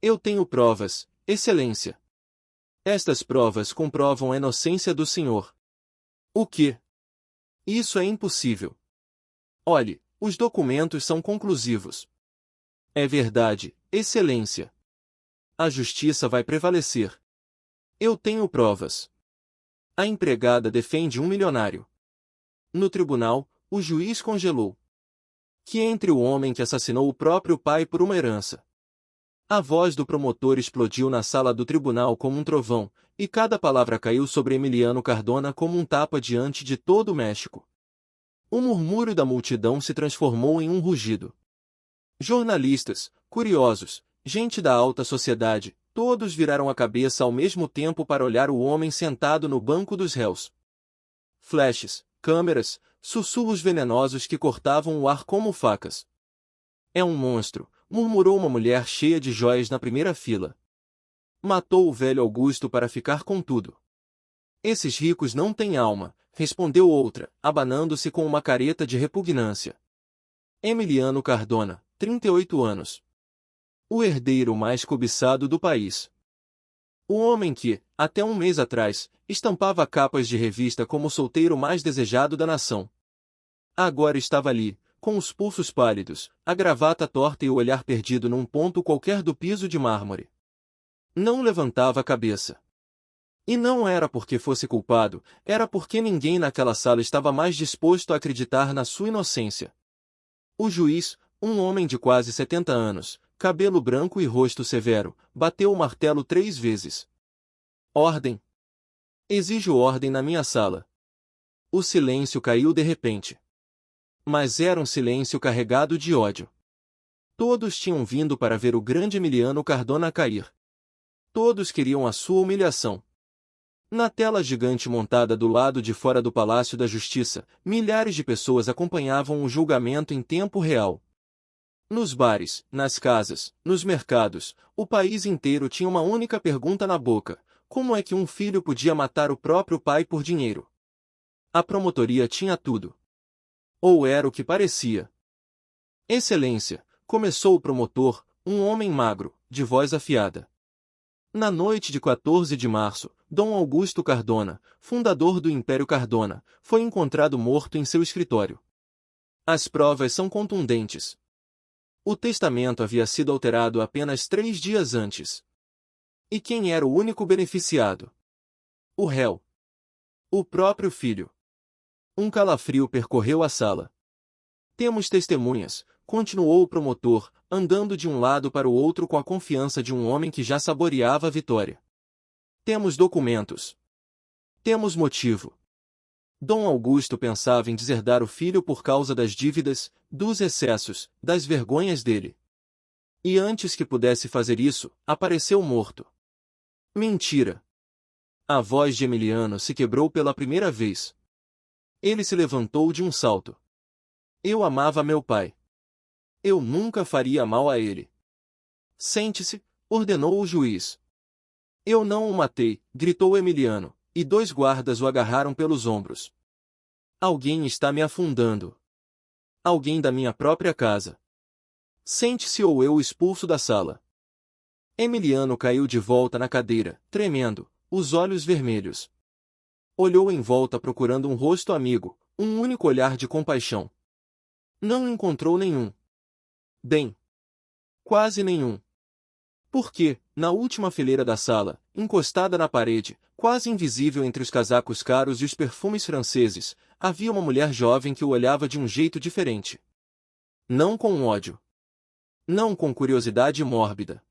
Eu tenho provas, Excelência. Estas provas comprovam a inocência do senhor. O quê? Isso é impossível. Olhe, os documentos são conclusivos. É verdade, Excelência. A justiça vai prevalecer. Eu tenho provas. A empregada defende um milionário. No tribunal, o juiz congelou. Que entre o homem que assassinou o próprio pai por uma herança. A voz do promotor explodiu na sala do tribunal como um trovão, e cada palavra caiu sobre Emiliano Cardona como um tapa diante de todo o México. O murmúrio da multidão se transformou em um rugido. Jornalistas, curiosos, gente da alta sociedade, todos viraram a cabeça ao mesmo tempo para olhar o homem sentado no banco dos réus. Flashes, câmeras, sussurros venenosos que cortavam o ar como facas. É um monstro, murmurou uma mulher cheia de jóias na primeira fila. Matou o velho Augusto para ficar com tudo. Esses ricos não têm alma, respondeu outra, abanando-se com uma careta de repugnância. Emiliano Cardona, 38 anos. O herdeiro mais cobiçado do país. O homem que, até um mês atrás, estampava capas de revista como o solteiro mais desejado da nação. Agora estava ali, com os pulsos pálidos, a gravata torta e o olhar perdido num ponto qualquer do piso de mármore. Não levantava a cabeça. E não era porque fosse culpado, era porque ninguém naquela sala estava mais disposto a acreditar na sua inocência. O juiz, um homem de quase 70 anos, cabelo branco e rosto severo, bateu o martelo 3 vezes. Ordem! Exijo ordem na minha sala. O silêncio caiu de repente. Mas era um silêncio carregado de ódio. Todos tinham vindo para ver o grande Emiliano Cardona cair. Todos queriam a sua humilhação. Na tela gigante montada do lado de fora do Palácio da Justiça, milhares de pessoas acompanhavam o julgamento em tempo real. Nos bares, nas casas, nos mercados, o país inteiro tinha uma única pergunta na boca: como é que um filho podia matar o próprio pai por dinheiro? A promotoria tinha tudo. Ou era o que parecia. Excelência, começou o promotor, um homem magro, de voz afiada. Na noite de 14 de março, Dom Augusto Cardona, fundador do Império Cardona, foi encontrado morto em seu escritório. As provas são contundentes. O testamento havia sido alterado apenas 3 dias antes. E quem era o único beneficiado? O réu. O próprio filho. Um calafrio percorreu a sala. Temos testemunhas, continuou o promotor, andando de um lado para o outro com a confiança de um homem que já saboreava a vitória. Temos documentos. Temos motivo. Dom Augusto pensava em deserdar o filho por causa das dívidas, dos excessos, das vergonhas dele. E antes que pudesse fazer isso, apareceu morto. Mentira! A voz de Emiliano se quebrou pela primeira vez. Ele se levantou de um salto. Eu amava meu pai. Eu nunca faria mal a ele. Sente-se, ordenou o juiz. Eu não o matei, gritou Emiliano, e 2 guardas o agarraram pelos ombros. Alguém está me afundando. Alguém da minha própria casa. Sente-se ou eu o expulso da sala. Emiliano caiu de volta na cadeira, tremendo, os olhos vermelhos. Olhou em volta procurando um rosto amigo, um único olhar de compaixão. Não encontrou nenhum. Bem, quase nenhum. Porque, na última fileira da sala, encostada na parede, quase invisível entre os casacos caros e os perfumes franceses, havia uma mulher jovem que o olhava de um jeito diferente. Não com ódio. Não com curiosidade mórbida.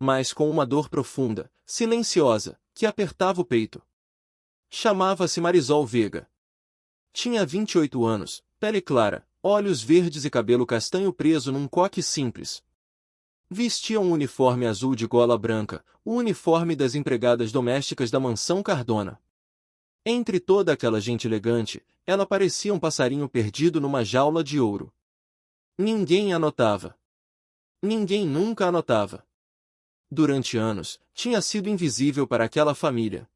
Mas com uma dor profunda, silenciosa, que apertava o peito. Chamava-se Marisol Vega. Tinha 28 anos, pele clara, olhos verdes e cabelo castanho preso num coque simples. Vestia um uniforme azul de gola branca, o uniforme das empregadas domésticas da mansão Cardona. Entre toda aquela gente elegante, ela parecia um passarinho perdido numa jaula de ouro. Ninguém a notava. Ninguém nunca a notava. Durante anos, tinha sido invisível para aquela família.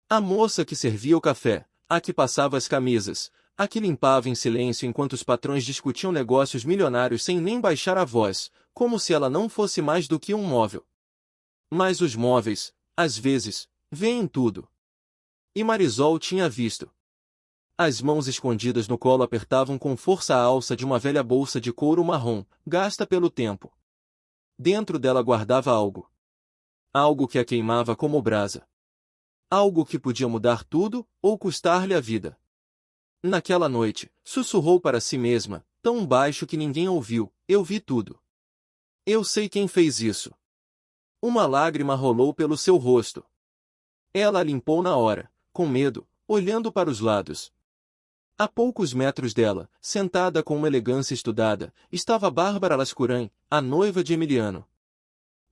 A moça que servia o café, a que passava as camisas, a que limpava em silêncio enquanto os patrões discutiam negócios milionários sem nem baixar a voz, como se ela não fosse mais do que um móvel. Mas os móveis, às vezes, veem tudo. E Marisol tinha visto. As mãos escondidas no colo apertavam com força a alça de uma velha bolsa de couro marrom, gasta pelo tempo. Dentro dela guardava algo. Algo que a queimava como brasa. Algo que podia mudar tudo, ou custar-lhe a vida. Naquela noite, sussurrou para si mesma, tão baixo que ninguém ouviu: eu vi tudo. Eu sei quem fez isso. Uma lágrima rolou pelo seu rosto. Ela a limpou na hora, com medo, olhando para os lados. A poucos metros dela, sentada com uma elegância estudada, estava Bárbara Lascurain, a noiva de Emiliano.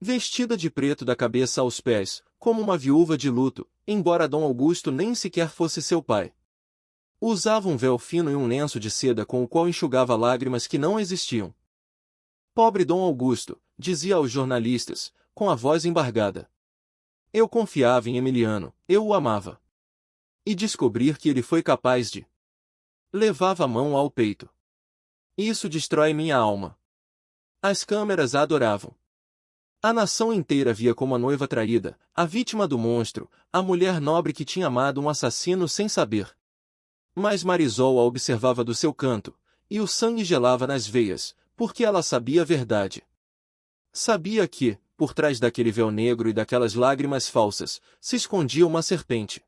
Vestida de preto da cabeça aos pés, como uma viúva de luto, embora Dom Augusto nem sequer fosse seu pai. Usava um véu fino e um lenço de seda com o qual enxugava lágrimas que não existiam. Pobre Dom Augusto, dizia aos jornalistas, com a voz embargada. Eu confiava em Emiliano, eu o amava. E descobrir que ele foi capaz de... Levava a mão ao peito. Isso destrói minha alma. As câmeras a adoravam. A nação inteira via como a noiva traída, a vítima do monstro, a mulher nobre que tinha amado um assassino sem saber. Mas Marisol a observava do seu canto, e o sangue gelava nas veias, porque ela sabia a verdade. Sabia que, por trás daquele véu negro e daquelas lágrimas falsas, se escondia uma serpente.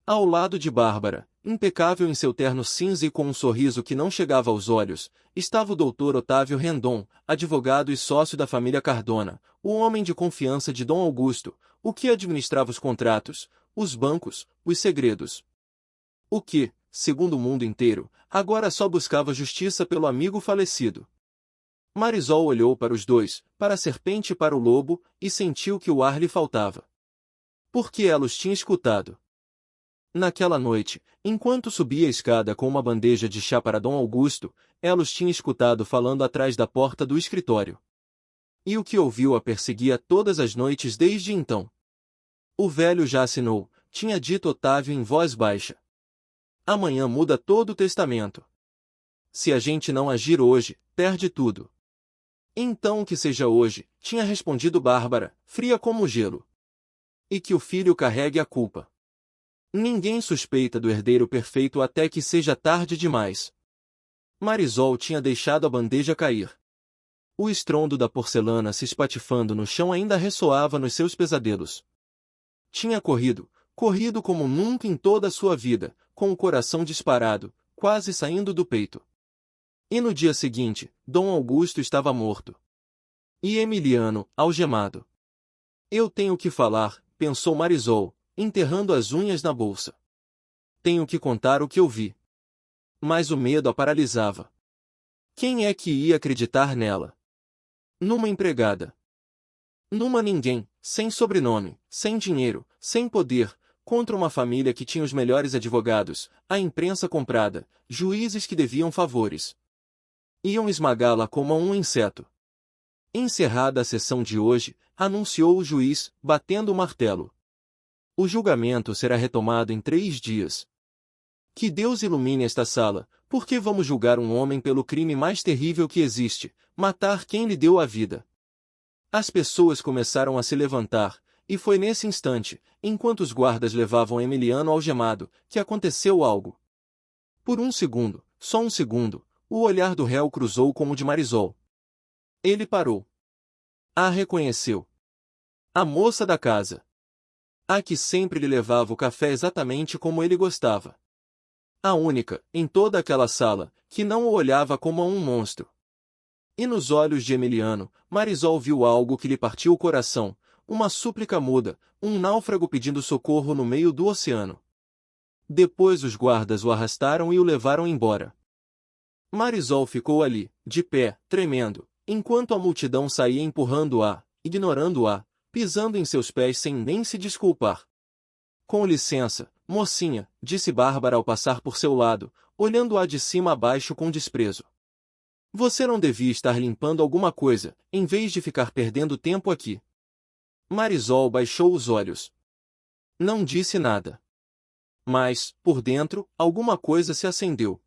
Ao lado de Bárbara, impecável em seu terno cinza e com um sorriso que não chegava aos olhos, estava o doutor Otávio Rendon, advogado e sócio da família Cardona, o homem de confiança de Dom Augusto, o que administrava os contratos, os bancos, os segredos. O que, segundo o mundo inteiro, agora só buscava justiça pelo amigo falecido. Marisol olhou para os dois, para a serpente e para o lobo, e sentiu que o ar lhe faltava. Porque ela os tinha escutado. Naquela noite, enquanto subia a escada com uma bandeja de chá para Dom Augusto, ela os tinha escutado falando atrás da porta do escritório. E o que ouviu a perseguia todas as noites desde então. O velho já assinou, tinha dito Otávio em voz baixa. Amanhã muda todo o testamento. Se a gente não agir hoje, perde tudo. Então que seja hoje, tinha respondido Bárbara, fria como o gelo. E que o filho carregue a culpa. Ninguém suspeita do herdeiro perfeito até que seja tarde demais. Marisol tinha deixado a bandeja cair. O estrondo da porcelana se espatifando no chão ainda ressoava nos seus pesadelos. Tinha corrido como nunca em toda a sua vida, com o coração disparado, quase saindo do peito. E no dia seguinte, Dom Augusto estava morto. E Emiliano, algemado. Eu tenho que falar, pensou Marisol, enterrando as unhas na bolsa. Tenho que contar o que eu vi. Mas o medo a paralisava. Quem é que ia acreditar nela? Numa empregada. Numa ninguém, sem sobrenome, sem dinheiro, sem poder, contra uma família que tinha os melhores advogados, a imprensa comprada, juízes que deviam favores. Iam esmagá-la como a um inseto. Encerrada a sessão de hoje, anunciou o juiz, batendo o martelo. O julgamento será retomado em 3 dias. Que Deus ilumine esta sala, porque vamos julgar um homem pelo crime mais terrível que existe, matar quem lhe deu a vida. As pessoas começaram a se levantar, e foi nesse instante, enquanto os guardas levavam Emiliano algemado, que aconteceu algo. Por um segundo, só um segundo, o olhar do réu cruzou com o de Marisol. Ele parou. A reconheceu. A moça da casa. A que sempre lhe levava o café exatamente como ele gostava. A única, em toda aquela sala, que não o olhava como a um monstro. E nos olhos de Emiliano, Marisol viu algo que lhe partiu o coração, uma súplica muda, um náufrago pedindo socorro no meio do oceano. Depois os guardas o arrastaram e o levaram embora. Marisol ficou ali, de pé, tremendo, enquanto a multidão saía empurrando-a, ignorando-a, pisando em seus pés sem nem se desculpar. Com licença, mocinha, disse Bárbara ao passar por seu lado, olhando-a de cima a baixo com desprezo. Você não devia estar limpando alguma coisa, em vez de ficar perdendo tempo aqui. Marisol baixou os olhos. Não disse nada. Mas, por dentro, alguma coisa se acendeu.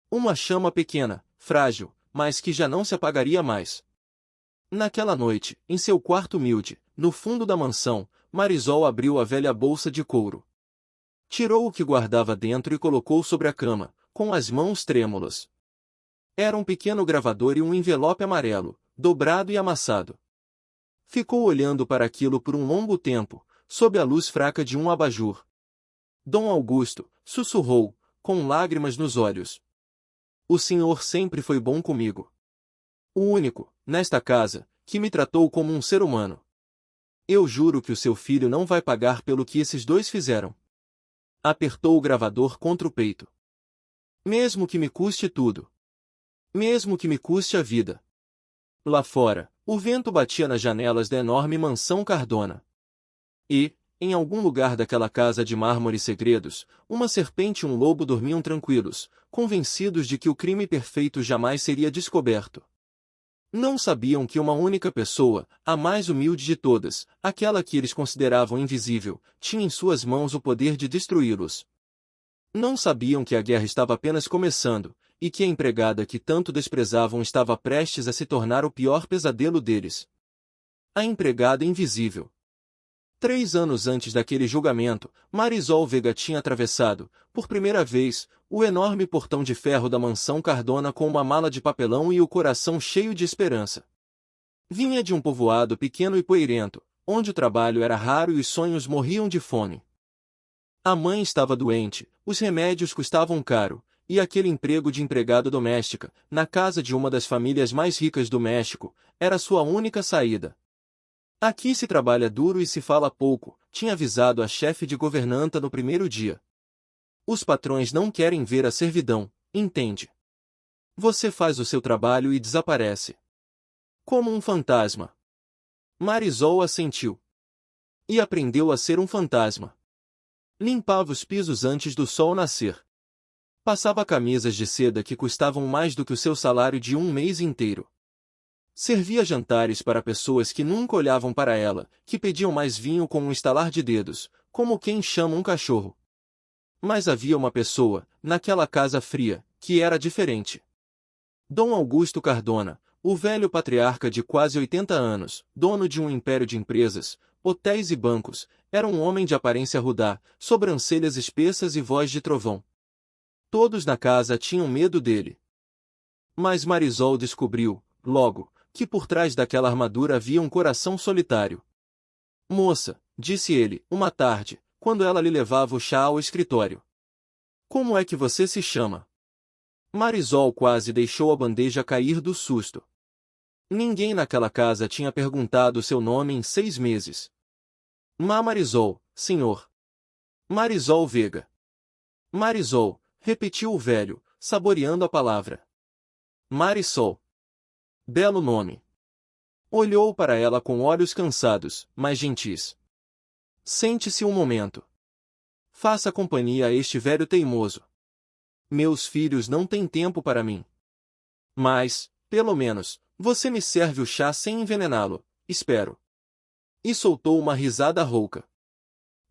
Uma chama pequena, frágil, mas que já não se apagaria mais. Naquela noite, em seu quarto humilde, no fundo da mansão, Marisol abriu a velha bolsa de couro. Tirou o que guardava dentro e colocou sobre a cama, com as mãos trêmulas. Era um pequeno gravador e um envelope amarelo, dobrado e amassado. Ficou olhando para aquilo por um longo tempo, sob a luz fraca de um abajur. Dom Augusto, sussurrou, com lágrimas nos olhos. O senhor sempre foi bom comigo. O único, nesta casa, que me tratou como um ser humano. Eu juro que o seu filho não vai pagar pelo que esses dois fizeram. Apertou o gravador contra o peito. Mesmo que me custe tudo. Mesmo que me custe a vida. Lá fora, o vento batia nas janelas da enorme mansão Cardona. E, em algum lugar daquela casa de mármore e segredos, uma serpente e um lobo dormiam tranquilos, convencidos de que o crime perfeito jamais seria descoberto. Não sabiam que uma única pessoa, a mais humilde de todas, aquela que eles consideravam invisível, tinha em suas mãos o poder de destruí-los. Não sabiam que a guerra estava apenas começando, e que a empregada que tanto desprezavam estava prestes a se tornar o pior pesadelo deles. A empregada invisível. 3 anos antes daquele julgamento, Marisol Vega tinha atravessado, por primeira vez, o enorme portão de ferro da mansão Cardona com uma mala de papelão e o coração cheio de esperança. Vinha de um povoado pequeno e poeirento, onde o trabalho era raro e os sonhos morriam de fome. A mãe estava doente, os remédios custavam caro, e aquele emprego de empregada doméstica, na casa de uma das famílias mais ricas do México, era sua única saída. Aqui se trabalha duro e se fala pouco, tinha avisado a chefe de governanta no primeiro dia. Os patrões não querem ver a servidão, entende? Você faz o seu trabalho e desaparece. Como um fantasma. Marisol assentiu. E aprendeu a ser um fantasma. Limpava os pisos antes do sol nascer. Passava camisas de seda que custavam mais do que o seu salário de um mês inteiro. Servia jantares para pessoas que nunca olhavam para ela, que pediam mais vinho com um estalar de dedos, como quem chama um cachorro. Mas havia uma pessoa, naquela casa fria, que era diferente. Dom Augusto Cardona, o velho patriarca de quase 80 anos, dono de um império de empresas, hotéis e bancos, era um homem de aparência rudá, sobrancelhas espessas e voz de trovão. Todos na casa tinham medo dele. Mas Marisol descobriu, logo, que por trás daquela armadura havia um coração solitário. Moça, disse ele, uma tarde, quando ela lhe levava o chá ao escritório. Como é que você se chama? Marisol quase deixou a bandeja cair do susto. Ninguém naquela casa tinha perguntado seu nome em 6 meses. Marisol, senhor. Marisol Vega. Marisol, repetiu o velho, saboreando a palavra. Marisol. Belo nome. Olhou para ela com olhos cansados, mas gentis. Sente-se um momento. Faça companhia a este velho teimoso. Meus filhos não têm tempo para mim. Mas, pelo menos, você me serve o chá sem envenená-lo, espero. E soltou uma risada rouca.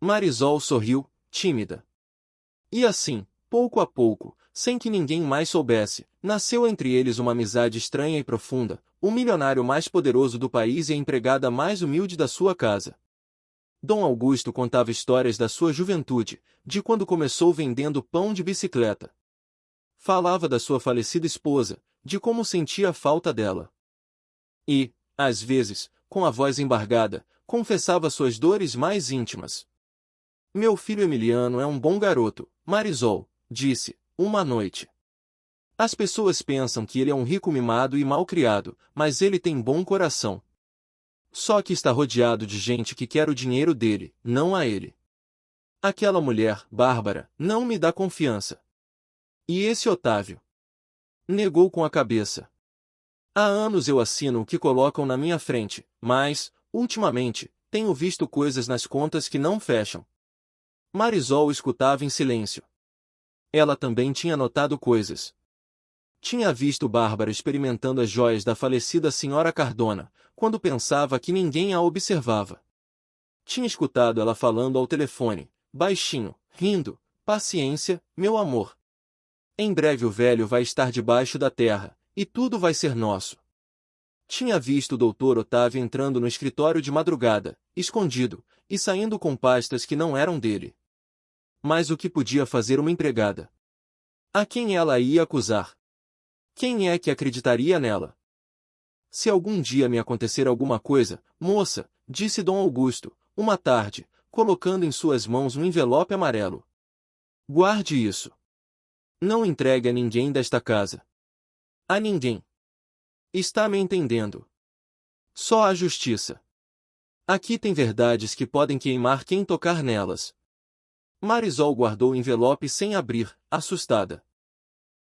Marisol sorriu, tímida. E assim, pouco a pouco, sem que ninguém mais soubesse, nasceu entre eles uma amizade estranha e profunda, o milionário mais poderoso do país e a empregada mais humilde da sua casa. Dom Augusto contava histórias da sua juventude, de quando começou vendendo pão de bicicleta. Falava da sua falecida esposa, de como sentia a falta dela. E, às vezes, com a voz embargada, confessava suas dores mais íntimas. Meu filho Emiliano é um bom garoto, Marisol, disse, uma noite. As pessoas pensam que ele é um rico mimado e mal criado, mas ele tem bom coração. Só que está rodeado de gente que quer o dinheiro dele, não a ele. Aquela mulher, Bárbara, não me dá confiança. E esse Otávio? Negou com a cabeça. Há anos eu assino o que colocam na minha frente, mas, ultimamente, tenho visto coisas nas contas que não fecham. Marisol escutava em silêncio. Ela também tinha notado coisas. Tinha visto Bárbara experimentando as joias da falecida senhora Cardona, quando pensava que ninguém a observava. Tinha escutado ela falando ao telefone, baixinho, rindo, paciência, meu amor. Em breve o velho vai estar debaixo da terra, e tudo vai ser nosso. Tinha visto o Dr. Otávio entrando no escritório de madrugada, escondido, e saindo com pastas que não eram dele. Mas o que podia fazer uma empregada? A quem ela ia acusar? Quem é que acreditaria nela? Se algum dia me acontecer alguma coisa, moça, disse Dom Augusto, uma tarde, colocando em suas mãos um envelope amarelo. Guarde isso. Não entregue a ninguém desta casa. A ninguém. Está me entendendo? Só a justiça. Aqui tem verdades que podem queimar quem tocar nelas. Marisol guardou o envelope sem abrir, assustada.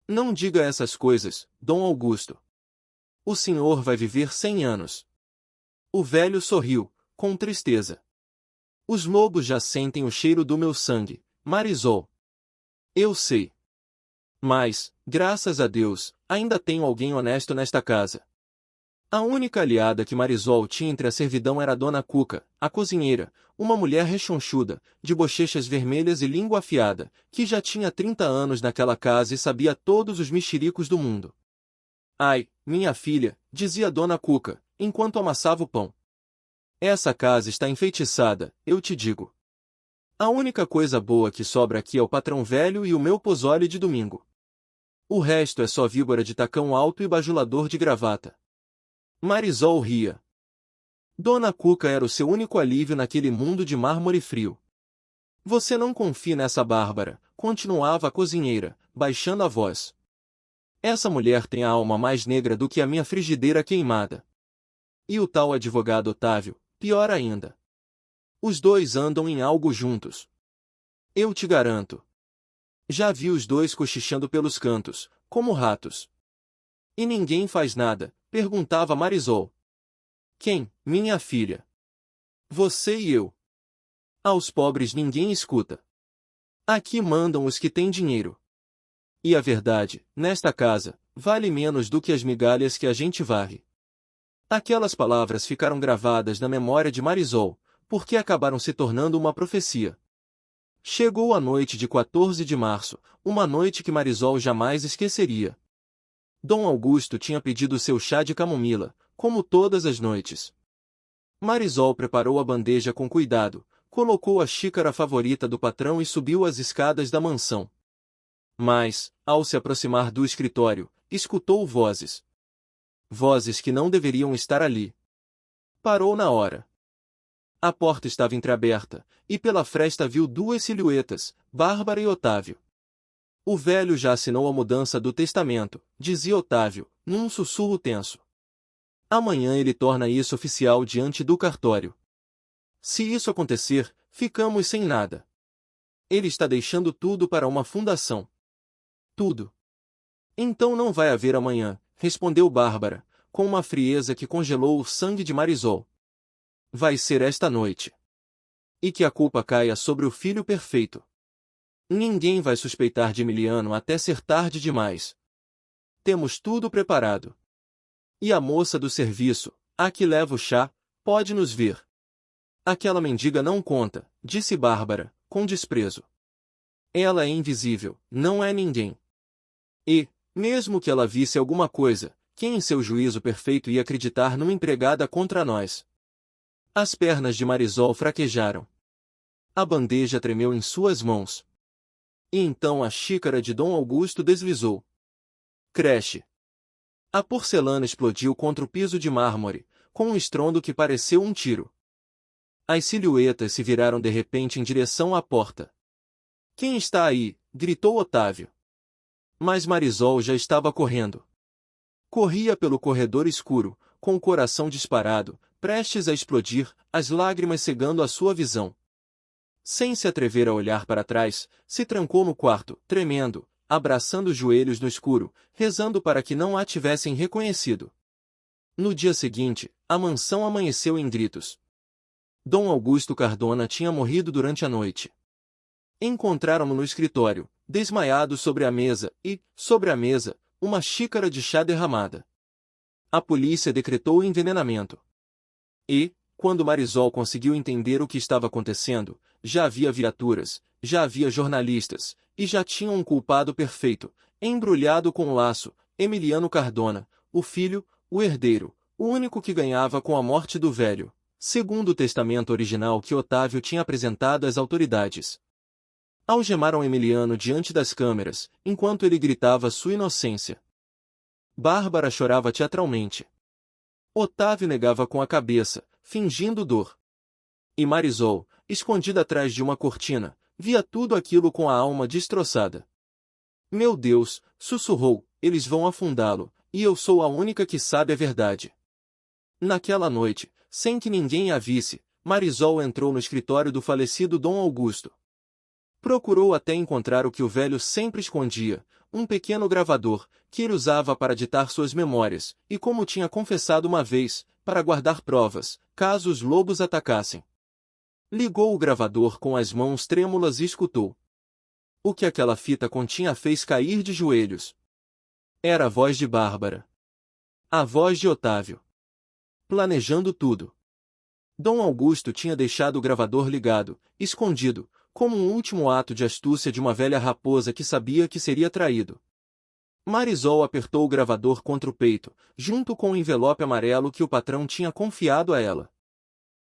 Não diga essas coisas, Dom Augusto. O senhor vai viver 100 anos. O velho sorriu, com tristeza. Os lobos já sentem o cheiro do meu sangue, Marisol. Eu sei. Mas, graças a Deus, ainda tenho alguém honesto nesta casa. A única aliada que Marisol tinha entre a servidão era a Dona Cuca, a cozinheira, uma mulher rechonchuda, de bochechas vermelhas e língua afiada, que já tinha 30 anos naquela casa e sabia todos os mexericos do mundo. Ai, minha filha, dizia Dona Cuca, enquanto amassava o pão. Essa casa está enfeitiçada, eu te digo. A única coisa boa que sobra aqui é o patrão velho e o meu pozole de domingo. O resto é só víbora de tacão alto e bajulador de gravata. Marisol ria. Dona Cuca era o seu único alívio naquele mundo de mármore frio. Você não confia nessa Bárbara, continuava a cozinheira, baixando a voz. Essa mulher tem a alma mais negra do que a minha frigideira queimada. E o tal advogado Otávio, pior ainda. Os dois andam em algo juntos. Eu te garanto. Já vi os dois cochichando pelos cantos, como ratos. E ninguém faz nada, perguntava Marisol. Quem, minha filha? Você e eu. Aos pobres ninguém escuta. Aqui mandam os que têm dinheiro. E a verdade, nesta casa, vale menos do que as migalhas que a gente varre. Aquelas palavras ficaram gravadas na memória de Marisol, porque acabaram se tornando uma profecia. Chegou a noite de 14 de março, uma noite que Marisol jamais esqueceria. Dom Augusto tinha pedido seu chá de camomila, como todas as noites. Marisol preparou a bandeja com cuidado, colocou a xícara favorita do patrão e subiu as escadas da mansão. Mas, ao se aproximar do escritório, escutou vozes. Vozes que não deveriam estar ali. Parou na hora. A porta estava entreaberta, e pela fresta viu duas silhuetas, Bárbara e Otávio. O velho já assinou a mudança do testamento, dizia Otávio, num sussurro tenso. Amanhã ele torna isso oficial diante do cartório. Se isso acontecer, ficamos sem nada. Ele está deixando tudo para uma fundação. Tudo. Então não vai haver amanhã, respondeu Bárbara, com uma frieza que congelou o sangue de Marisol. Vai ser esta noite. E que a culpa caia sobre o filho perfeito. Ninguém vai suspeitar de Emiliano até ser tarde demais. Temos tudo preparado. E a moça do serviço, a que leva o chá, pode nos ver. Aquela mendiga não conta, disse Bárbara, com desprezo. Ela é invisível, não é ninguém. E, mesmo que ela visse alguma coisa, quem em seu juízo perfeito ia acreditar numa empregada contra nós? As pernas de Marisol fraquejaram. A bandeja tremeu em suas mãos. E então a xícara de Dom Augusto deslizou. Creche. A porcelana explodiu contra o piso de mármore, com um estrondo que pareceu um tiro. As silhuetas se viraram de repente em direção à porta. Quem está aí? Gritou Otávio. Mas Marisol já estava correndo. Corria pelo corredor escuro, com o coração disparado, prestes a explodir, as lágrimas cegando a sua visão. Sem se atrever a olhar para trás, se trancou no quarto, tremendo, abraçando os joelhos no escuro, rezando para que não a tivessem reconhecido. No dia seguinte, a mansão amanheceu em gritos. Dom Augusto Cardona tinha morrido durante a noite. Encontraram-no no escritório, desmaiado sobre a mesa e, sobre a mesa, uma xícara de chá derramada. A polícia decretou o envenenamento. E, quando Marisol conseguiu entender o que estava acontecendo, já havia viaturas, já havia jornalistas, e já tinham um culpado perfeito, embrulhado com um laço, Emiliano Cardona, o filho, o herdeiro, o único que ganhava com a morte do velho, segundo o testamento original que Otávio tinha apresentado às autoridades. Algemaram Emiliano diante das câmeras, enquanto ele gritava sua inocência. Bárbara chorava teatralmente. Otávio negava com a cabeça, fingindo dor. E Marisol, escondida atrás de uma cortina, via tudo aquilo com a alma destroçada. Meu Deus, sussurrou, eles vão afundá-lo, e eu sou a única que sabe a verdade. Naquela noite, sem que ninguém a visse, Marisol entrou no escritório do falecido Dom Augusto. Procurou até encontrar o que o velho sempre escondia, um pequeno gravador, que ele usava para ditar suas memórias, e como tinha confessado uma vez, para guardar provas, caso os lobos atacassem. Ligou o gravador com as mãos trêmulas e escutou. O que aquela fita continha a fez cair de joelhos. Era a voz de Bárbara. A voz de Otávio. Planejando tudo. Dom Augusto tinha deixado o gravador ligado, escondido, como um último ato de astúcia de uma velha raposa que sabia que seria traído. Marisol apertou o gravador contra o peito, junto com o envelope amarelo que o patrão tinha confiado a ela.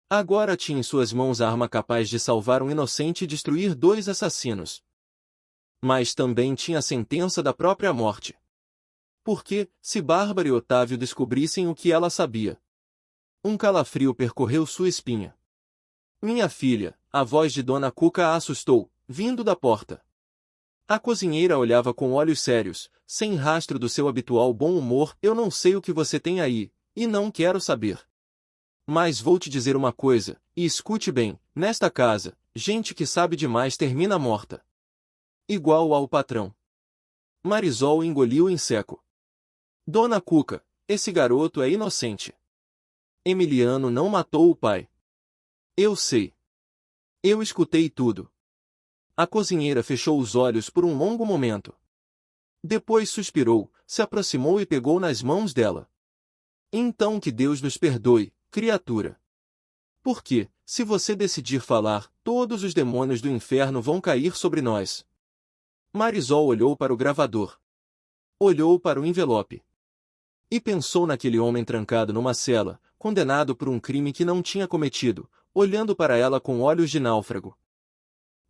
Agora tinha em suas mãos a arma capaz de salvar um inocente e destruir 2 assassinos. Mas também tinha a sentença da própria morte. Porque, se Bárbara e Otávio descobrissem o que ela sabia? Um calafrio percorreu sua espinha. Minha filha, a voz de Dona Cuca a assustou, vindo da porta. A cozinheira olhava com olhos sérios, sem rastro do seu habitual bom humor. Eu não sei o que você tem aí, e não quero saber. Mas vou te dizer uma coisa, e escute bem, nesta casa, gente que sabe demais termina morta. Igual ao patrão. Marisol engoliu em seco. Dona Cuca, esse garoto é inocente. Emiliano não matou o pai. Eu sei. Eu escutei tudo. A cozinheira fechou os olhos por um longo momento. Depois suspirou, se aproximou e pegou nas mãos dela. Então que Deus nos perdoe, criatura. Porque, se você decidir falar, todos os demônios do inferno vão cair sobre nós. Marisol olhou para o gravador. Olhou para o envelope. E pensou naquele homem trancado numa cela, condenado por um crime que não tinha cometido, olhando para ela com olhos de náufrago.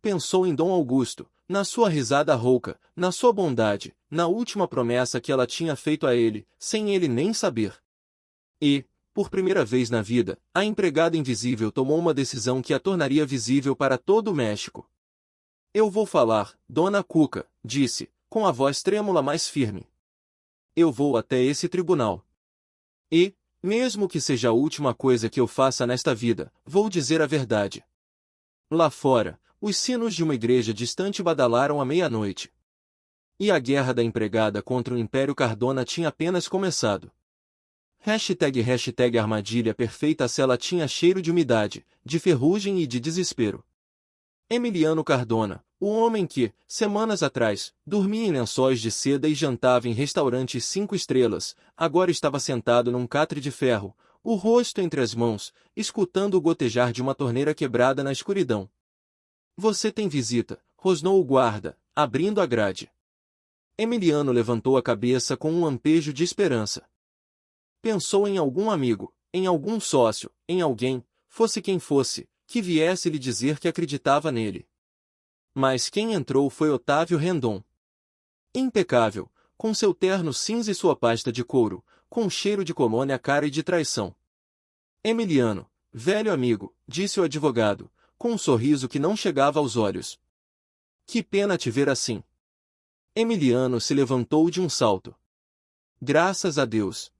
Pensou em Dom Augusto, na sua risada rouca, na sua bondade, na última promessa que ela tinha feito a ele, sem ele nem saber. E, por primeira vez na vida, a empregada invisível tomou uma decisão que a tornaria visível para todo o México. Eu vou falar, Dona Cuca, disse, com a voz trêmula mais firme. Eu vou até esse tribunal. E, mesmo que seja a última coisa que eu faça nesta vida, vou dizer a verdade. Lá fora, os sinos de uma igreja distante badalaram à meia-noite. E a guerra da empregada contra o Império Cardona tinha apenas começado. #hashtag armadilha perfeita. A cela tinha cheiro de umidade, de ferrugem e de desespero. Emiliano Cardona, o homem que, semanas atrás, dormia em lençóis de seda e jantava em restaurantes 5 estrelas, agora estava sentado num catre de ferro, o rosto entre as mãos, escutando o gotejar de uma torneira quebrada na escuridão. Você tem visita, rosnou o guarda, abrindo a grade. Emiliano levantou a cabeça com um lampejo de esperança. Pensou em algum amigo, em algum sócio, em alguém, fosse quem fosse, que viesse lhe dizer que acreditava nele. Mas quem entrou foi Otávio Rendon. Impecável, com seu terno cinza e sua pasta de couro, com cheiro de colônia cara e de traição. Emiliano, velho amigo, disse o advogado, com um sorriso que não chegava aos olhos. Que pena te ver assim. Emiliano se levantou de um salto. Graças a Deus.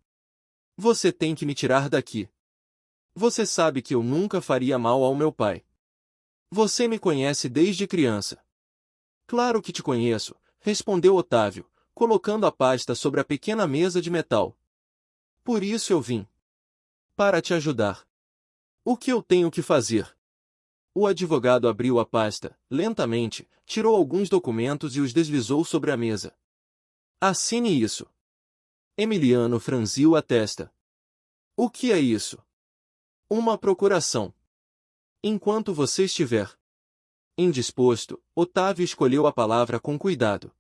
Você tem que me tirar daqui. Você sabe que eu nunca faria mal ao meu pai. Você me conhece desde criança. Claro que te conheço, respondeu Otávio, colocando a pasta sobre a pequena mesa de metal. Por isso eu vim. Para te ajudar. O que eu tenho que fazer? O advogado abriu a pasta, lentamente, tirou alguns documentos e os deslizou sobre a mesa. Assine isso. Emiliano franziu a testa. O que é isso? Uma procuração. Enquanto você estiver indisposto, Otávio escolheu a palavra com cuidado.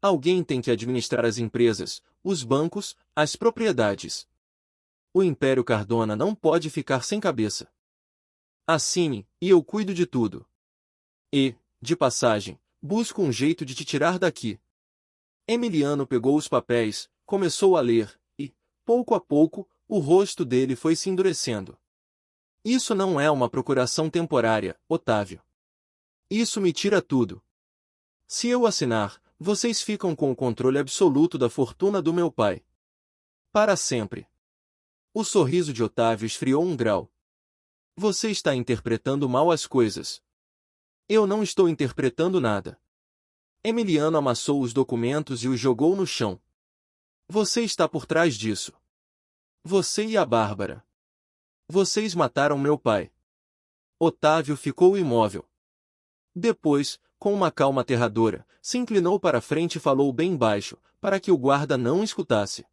Alguém tem que administrar as empresas, os bancos, as propriedades. O Império Cardona não pode ficar sem cabeça. Assine, e eu cuido de tudo. E, de passagem, busco um jeito de te tirar daqui. Emiliano pegou os papéis, começou a ler, e, pouco a pouco, o rosto dele foi se endurecendo. Isso não é uma procuração temporária, Otávio. Isso me tira tudo. Se eu assinar, vocês ficam com o controle absoluto da fortuna do meu pai. Para sempre. O sorriso de Otávio esfriou um grau. Você está interpretando mal as coisas. Eu não estou interpretando nada. Emiliano amassou os documentos e os jogou no chão. Você está por trás disso. Você e a Bárbara. Vocês mataram meu pai. Otávio ficou imóvel. Depois, com uma calma aterradora, se inclinou para a frente e falou bem baixo, para que o guarda não escutasse.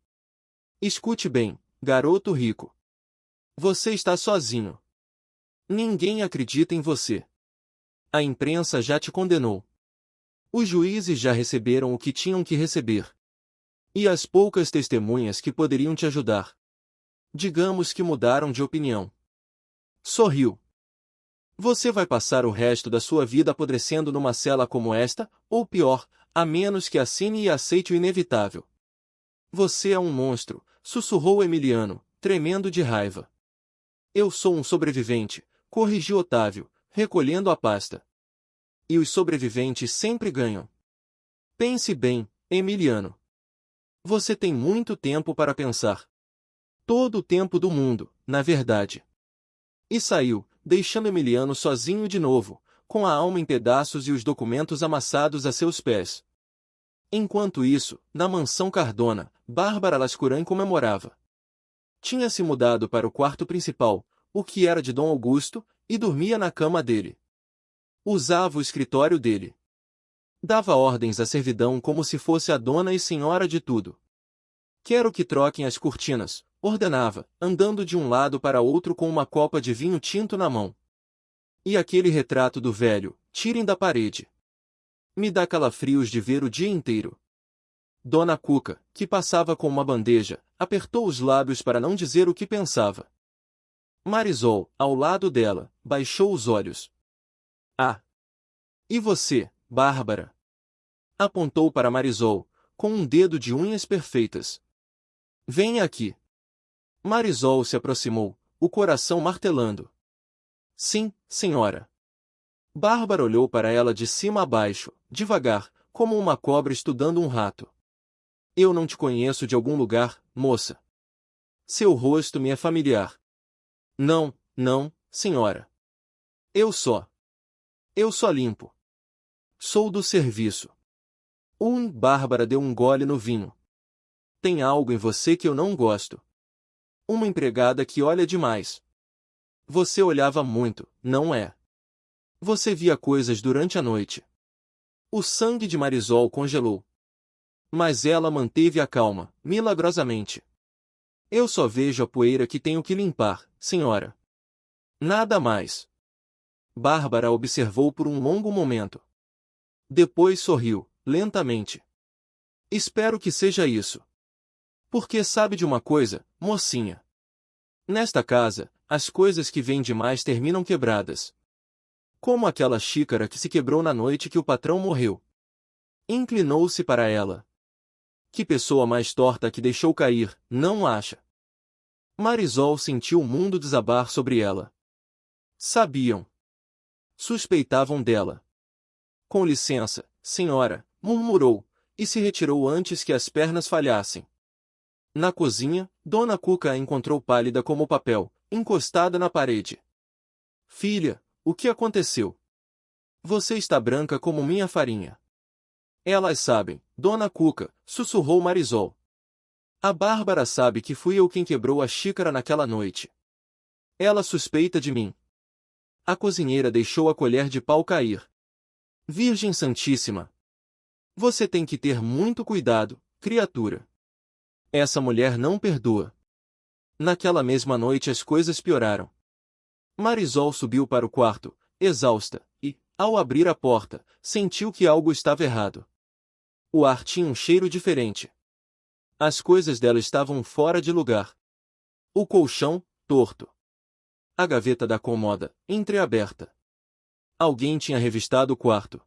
Escute bem, garoto rico. Você está sozinho. Ninguém acredita em você. A imprensa já te condenou. Os juízes já receberam o que tinham que receber. E as poucas testemunhas que poderiam te ajudar, digamos que mudaram de opinião. Sorriu. Você vai passar o resto da sua vida apodrecendo numa cela como esta, ou pior, a menos que assine e aceite o inevitável. Você é um monstro, sussurrou Emiliano, tremendo de raiva. Eu sou um sobrevivente, corrigiu Otávio, recolhendo a pasta. E os sobreviventes sempre ganham. Pense bem, Emiliano. Você tem muito tempo para pensar. Todo o tempo do mundo, na verdade. E saiu, deixando Emiliano sozinho de novo, com a alma em pedaços e os documentos amassados a seus pés. Enquanto isso, na mansão Cardona, Bárbara Lascuran comemorava. Tinha se mudado para o quarto principal, o que era de Dom Augusto, e dormia na cama dele. Usava o escritório dele. Dava ordens à servidão como se fosse a dona e senhora de tudo. Quero que troquem as cortinas, ordenava, andando de um lado para outro com uma copa de vinho tinto na mão. E aquele retrato do velho, tirem da parede. Me dá calafrios de ver o dia inteiro. Dona Cuca, que passava com uma bandeja, apertou os lábios para não dizer o que pensava. Marisol, ao lado dela, baixou os olhos. Ah! E você, Bárbara? Apontou para Marisol, com um dedo de unhas perfeitas. Venha aqui. Marisol se aproximou, o coração martelando. Sim, senhora. Bárbara olhou para ela de cima a baixo, devagar, como uma cobra estudando um rato. Eu não te conheço de algum lugar, moça. Seu rosto me é familiar. Não, não, senhora. Eu só limpo. Sou do serviço. Bárbara deu um gole no vinho. Tem algo em você que eu não gosto. Uma empregada que olha demais. Você olhava muito, não é? Você via coisas durante a noite. O sangue de Marisol congelou. Mas ela manteve a calma, milagrosamente. Eu só vejo a poeira que tenho que limpar, senhora. Nada mais. Bárbara observou por um longo momento. Depois sorriu, lentamente. Espero que seja isso. Porque sabe de uma coisa, mocinha? Nesta casa, as coisas que vêm demais terminam quebradas. Como aquela xícara que se quebrou na noite que o patrão morreu. Inclinou-se para ela. Que pessoa mais torta que deixou cair, não acha? Marisol sentiu o mundo desabar sobre ela. Sabiam. Suspeitavam dela. Com licença, senhora, murmurou, e se retirou antes que as pernas falhassem. Na cozinha, Dona Cuca a encontrou pálida como papel, encostada na parede. Filha, o que aconteceu? Você está branca como minha farinha. Elas sabem, Dona Cuca, sussurrou Marisol. A Bárbara sabe que fui eu quem quebrou a xícara naquela noite. Ela suspeita de mim. A cozinheira deixou a colher de pau cair. Virgem Santíssima! Você tem que ter muito cuidado, criatura. Essa mulher não perdoa. Naquela mesma noite as coisas pioraram. Marisol subiu para o quarto, exausta, e, ao abrir a porta, sentiu que algo estava errado. O ar tinha um cheiro diferente. As coisas dela estavam fora de lugar. O colchão, torto. A gaveta da cômoda, entreaberta. Alguém tinha revistado o quarto.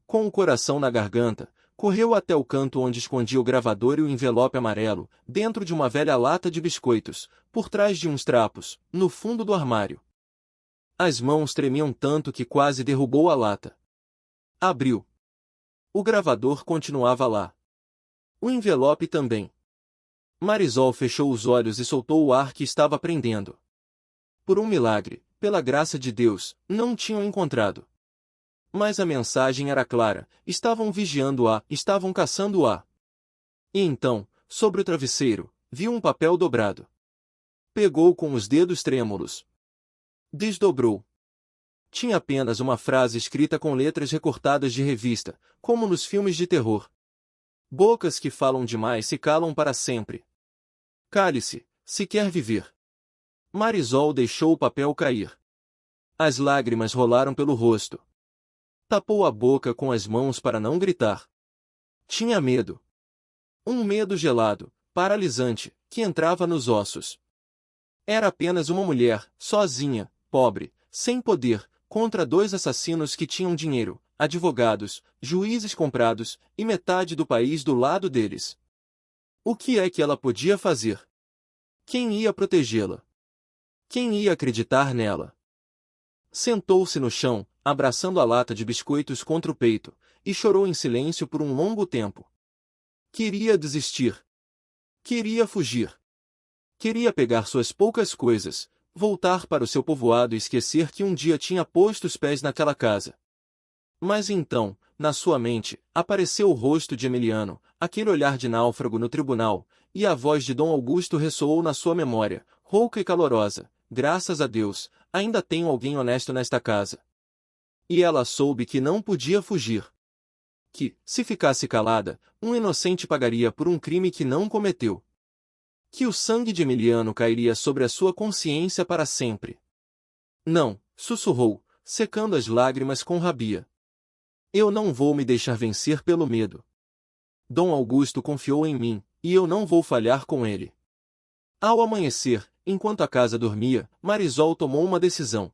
Com o coração na garganta, correu até o canto onde escondia o gravador e o envelope amarelo, dentro de uma velha lata de biscoitos, por trás de uns trapos, no fundo do armário. As mãos tremiam tanto que quase derrubou a lata. Abriu. O gravador continuava lá. O envelope também. Marisol fechou os olhos e soltou o ar que estava prendendo. Por um milagre, pela graça de Deus, não tinham encontrado. Mas a mensagem era clara, estavam vigiando-a, estavam caçando-a. E então, sobre o travesseiro, viu um papel dobrado. Pegou com os dedos trêmulos. Desdobrou. Tinha apenas uma frase escrita com letras recortadas de revista, como nos filmes de terror. Bocas que falam demais se calam para sempre. Cale-se, se quer viver. Marisol deixou o papel cair. As lágrimas rolaram pelo rosto. Tapou a boca com as mãos para não gritar. Tinha medo. Um medo gelado, paralisante, que entrava nos ossos. Era apenas uma mulher, sozinha, pobre, sem poder, contra dois assassinos que tinham dinheiro, advogados, juízes comprados, e metade do país do lado deles. O que é que ela podia fazer? Quem ia protegê-la? Quem ia acreditar nela? Sentou-se no chão, abraçando a lata de biscoitos contra o peito, e chorou em silêncio por um longo tempo. Queria desistir. Queria fugir. Queria pegar suas poucas coisas, voltar para o seu povoado e esquecer que um dia tinha posto os pés naquela casa. Mas então, na sua mente, apareceu o rosto de Emiliano, aquele olhar de náufrago no tribunal, e a voz de Dom Augusto ressoou na sua memória, rouca e calorosa. Graças a Deus, ainda tenho alguém honesto nesta casa. E ela soube que não podia fugir. Que, se ficasse calada, um inocente pagaria por um crime que não cometeu. Que o sangue de Emiliano cairia sobre a sua consciência para sempre. Não, sussurrou, secando as lágrimas com rabia. Eu não vou me deixar vencer pelo medo. Dom Augusto confiou em mim, e eu não vou falhar com ele. Ao amanhecer, enquanto a casa dormia, Marisol tomou uma decisão.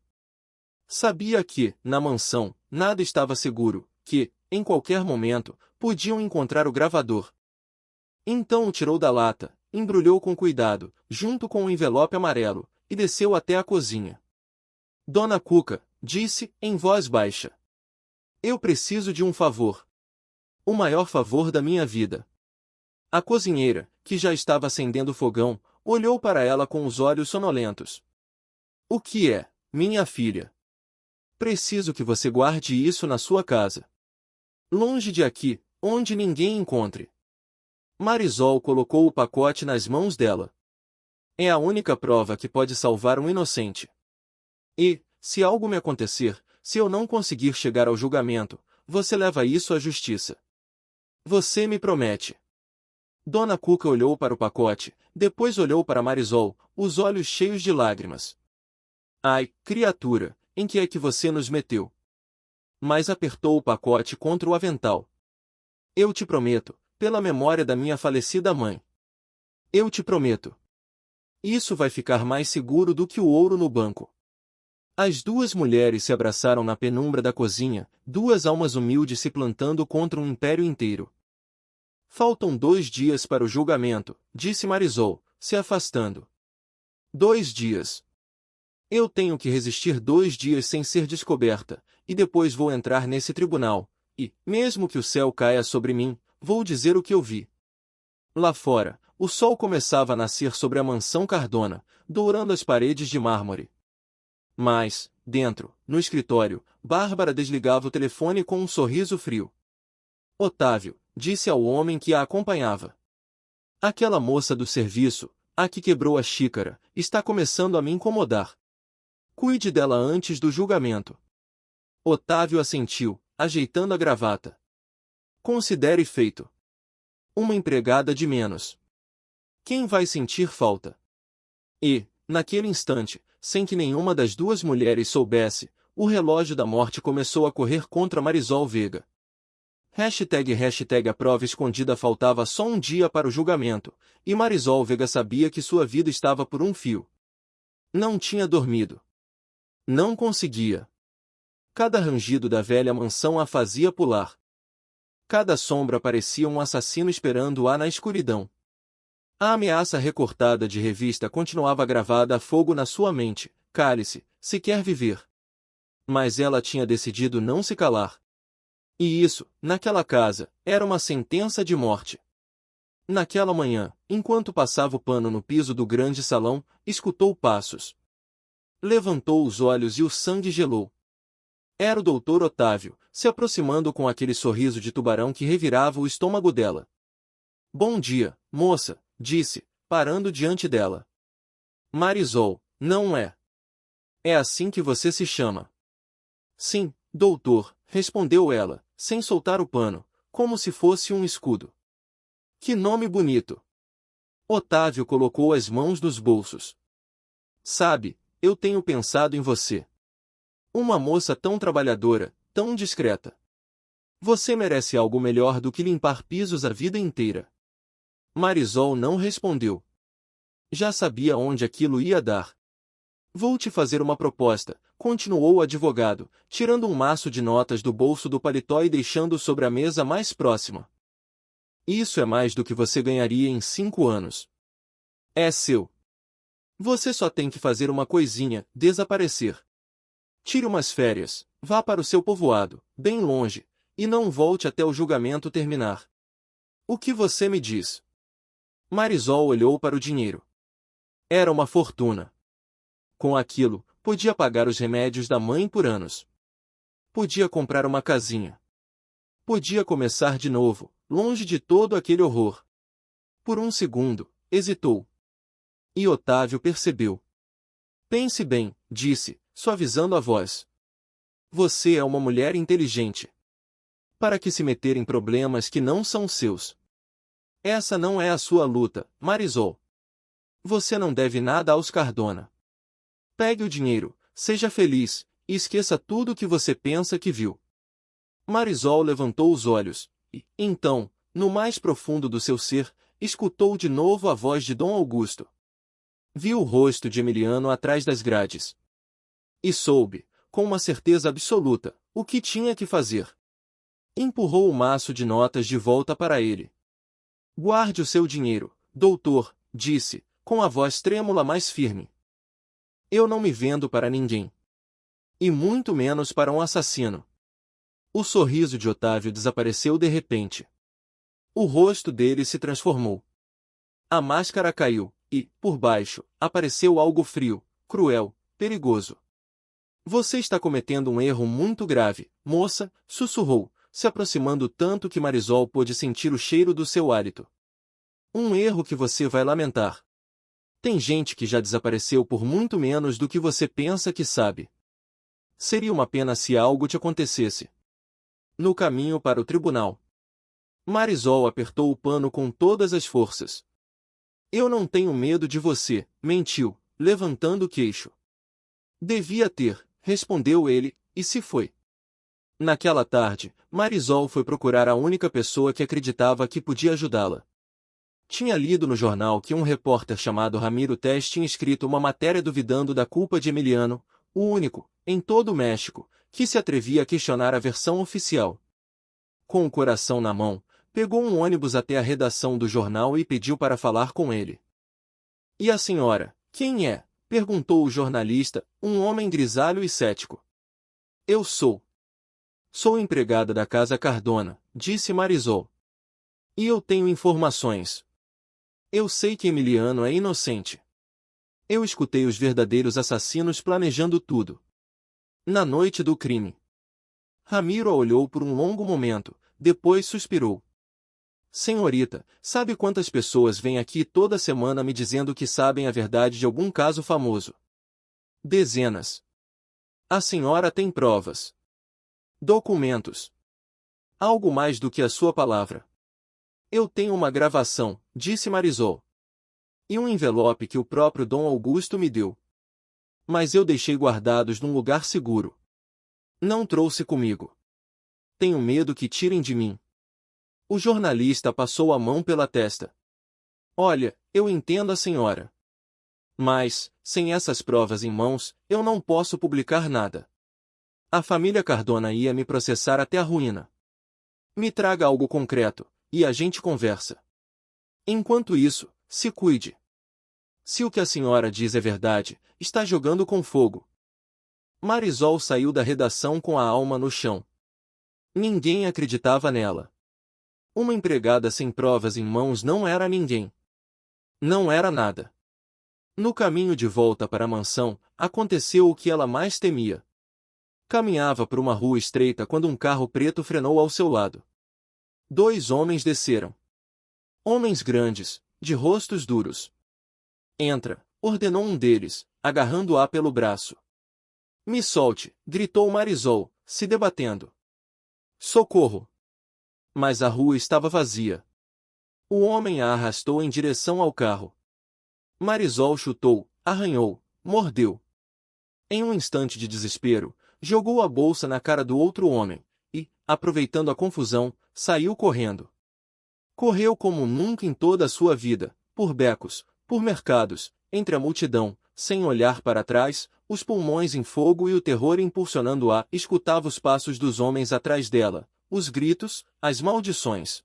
Sabia que, na mansão, nada estava seguro, que, em qualquer momento, podiam encontrar o gravador. Então o tirou da lata, embrulhou com cuidado, junto com o envelope amarelo, e desceu até a cozinha. Dona Cuca, disse, em voz baixa. Eu preciso de um favor. O maior favor da minha vida. A cozinheira, que já estava acendendo o fogão, olhou para ela com os olhos sonolentos. O que é, minha filha? Preciso que você guarde isso na sua casa. Longe de aqui, onde ninguém encontre. Marisol colocou o pacote nas mãos dela. É a única prova que pode salvar um inocente. E, se algo me acontecer, se eu não conseguir chegar ao julgamento, você leva isso à justiça. Você me promete. Dona Cuca olhou para o pacote, depois olhou para Marisol, os olhos cheios de lágrimas. Ai, criatura, em que é que você nos meteu? Mas apertou o pacote contra o avental. Eu te prometo, pela memória da minha falecida mãe. Eu te prometo. Isso vai ficar mais seguro do que o ouro no banco. As duas mulheres se abraçaram na penumbra da cozinha, duas almas humildes se plantando contra um império inteiro. Faltam 2 dias para o julgamento, disse Marisol, se afastando. 2 dias. Eu tenho que resistir 2 dias sem ser descoberta, e depois vou entrar nesse tribunal, e, mesmo que o céu caia sobre mim, vou dizer o que eu vi. Lá fora, o sol começava a nascer sobre a mansão Cardona, dourando as paredes de mármore. Mas, dentro, no escritório, Bárbara desligava o telefone com um sorriso frio. Otávio, disse ao homem que a acompanhava. Aquela moça do serviço, a que quebrou a xícara, está começando a me incomodar. Cuide dela antes do julgamento. Otávio assentiu, ajeitando a gravata. Considere feito. Uma empregada de menos. Quem vai sentir falta? E, naquele instante, sem que nenhuma das duas mulheres soubesse, o relógio da morte começou a correr contra Marisol Veiga. A prova escondida faltava só um dia para o julgamento, e Marisol Veiga sabia que sua vida estava por um fio. Não tinha dormido. Não conseguia. Cada rangido da velha mansão a fazia pular. Cada sombra parecia um assassino esperando-a na escuridão. A ameaça recortada de revista continuava gravada a fogo na sua mente. Cale-se, se quer viver. Mas ela tinha decidido não se calar. E isso, naquela casa, era uma sentença de morte. Naquela manhã, enquanto passava o pano no piso do grande salão, escutou passos. Levantou os olhos e o sangue gelou. Era o doutor Otávio, se aproximando com aquele sorriso de tubarão que revirava o estômago dela. Bom dia, moça, disse, parando diante dela. Marisol, não é? É assim que você se chama? Sim, doutor, respondeu ela, sem soltar o pano, como se fosse um escudo. Que nome bonito! Otávio colocou as mãos nos bolsos. Sabe, eu tenho pensado em você. Uma moça tão trabalhadora, tão discreta. Você merece algo melhor do que limpar pisos a vida inteira. Marisol não respondeu. Já sabia onde aquilo ia dar. Vou te fazer uma proposta, continuou o advogado, tirando um maço de notas do bolso do paletó e deixando-o sobre a mesa mais próxima. Isso é mais do que você ganharia em 5 anos. É seu. Você só tem que fazer uma coisinha, desaparecer. Tire umas férias, vá para o seu povoado, bem longe, e não volte até o julgamento terminar. O que você me diz? Marisol olhou para o dinheiro. Era uma fortuna. Com aquilo, podia pagar os remédios da mãe por anos. Podia comprar uma casinha. Podia começar de novo, longe de todo aquele horror. Por um segundo, hesitou. E Otávio percebeu. Pense bem, disse, suavizando a voz. Você é uma mulher inteligente. Para que se meter em problemas que não são seus? Essa não é a sua luta, Marisol. Você não deve nada aos Cardona. Pegue o dinheiro, seja feliz, e esqueça tudo o que você pensa que viu. Marisol levantou os olhos, e, então, no mais profundo do seu ser, escutou de novo a voz de Dom Augusto. Viu o rosto de Emiliano atrás das grades. E soube, com uma certeza absoluta, o que tinha que fazer. Empurrou o maço de notas de volta para ele. Guarde o seu dinheiro, doutor, disse, com a voz trêmula mais firme. Eu não me vendo para ninguém. E muito menos para um assassino. O sorriso de Otávio desapareceu de repente. O rosto dele se transformou. A máscara caiu, e, por baixo, apareceu algo frio, cruel, perigoso. Você está cometendo um erro muito grave, moça, sussurrou, se aproximando tanto que Marisol pôde sentir o cheiro do seu hálito. Um erro que você vai lamentar. Tem gente que já desapareceu por muito menos do que você pensa que sabe. Seria uma pena se algo te acontecesse. No caminho para o tribunal, Marisol apertou o pano com todas as forças. Eu não tenho medo de você, mentiu, levantando o queixo. Devia ter, respondeu ele, e se foi. Naquela tarde, Marisol foi procurar a única pessoa que acreditava que podia ajudá-la. Tinha lido no jornal que um repórter chamado Ramiro Tess tinha escrito uma matéria duvidando da culpa de Emiliano, o único, em todo o México, que se atrevia a questionar a versão oficial. Com o coração na mão, pegou um ônibus até a redação do jornal e pediu para falar com ele. E a senhora, quem é? Perguntou o jornalista, um homem grisalho e cético. Eu sou. Sou empregada da casa Cardona, disse Marisol. E eu tenho informações. Eu sei que Emiliano é inocente. Eu escutei os verdadeiros assassinos planejando tudo. Na noite do crime. Ramiro a olhou por um longo momento, depois suspirou. Senhorita, sabe quantas pessoas vêm aqui toda semana me dizendo que sabem a verdade de algum caso famoso? Dezenas. A senhora tem provas. Documentos. Algo mais do que a sua palavra. Eu tenho uma gravação, disse Marisol. E um envelope que o próprio Dom Augusto me deu. Mas eu deixei guardados num lugar seguro. Não trouxe comigo. Tenho medo que tirem de mim, O jornalista passou a mão pela testa. Olha, eu entendo a senhora. Mas, sem essas provas em mãos, eu não posso publicar nada. A família Cardona ia me processar até a ruína. Me traga algo concreto, e a gente conversa. Enquanto isso, se cuide. Se o que a senhora diz é verdade, está jogando com fogo. Marisol saiu da redação com a alma no chão. Ninguém acreditava nela. Uma empregada sem provas em mãos não era ninguém. Não era nada. No caminho de volta para a mansão, aconteceu o que ela mais temia. Caminhava por uma rua estreita quando um carro preto frenou ao seu lado. 2 homens desceram. Homens grandes, de rostos duros. Entra, ordenou um deles, agarrando-a pelo braço. Me solte, gritou Marisol, se debatendo. Socorro! Mas a rua estava vazia. O homem a arrastou em direção ao carro. Marisol chutou, arranhou, mordeu. Em um instante de desespero, jogou a bolsa na cara do outro homem, e, aproveitando a confusão, saiu correndo. Correu como nunca em toda a sua vida, por becos, por mercados, entre a multidão, sem olhar para trás, os pulmões em fogo e o terror impulsionando-a, escutava os passos dos homens atrás dela, os gritos, as maldições.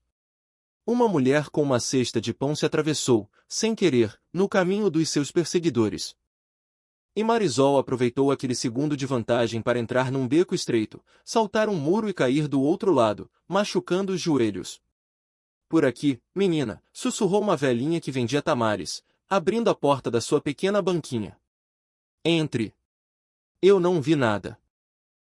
Uma mulher com uma cesta de pão se atravessou, sem querer, no caminho dos seus perseguidores. E Marisol aproveitou aquele segundo de vantagem para entrar num beco estreito, saltar um muro e cair do outro lado, machucando os joelhos. Por aqui, menina, sussurrou uma velhinha que vendia tamares, abrindo a porta da sua pequena banquinha. Entre. Eu não vi nada.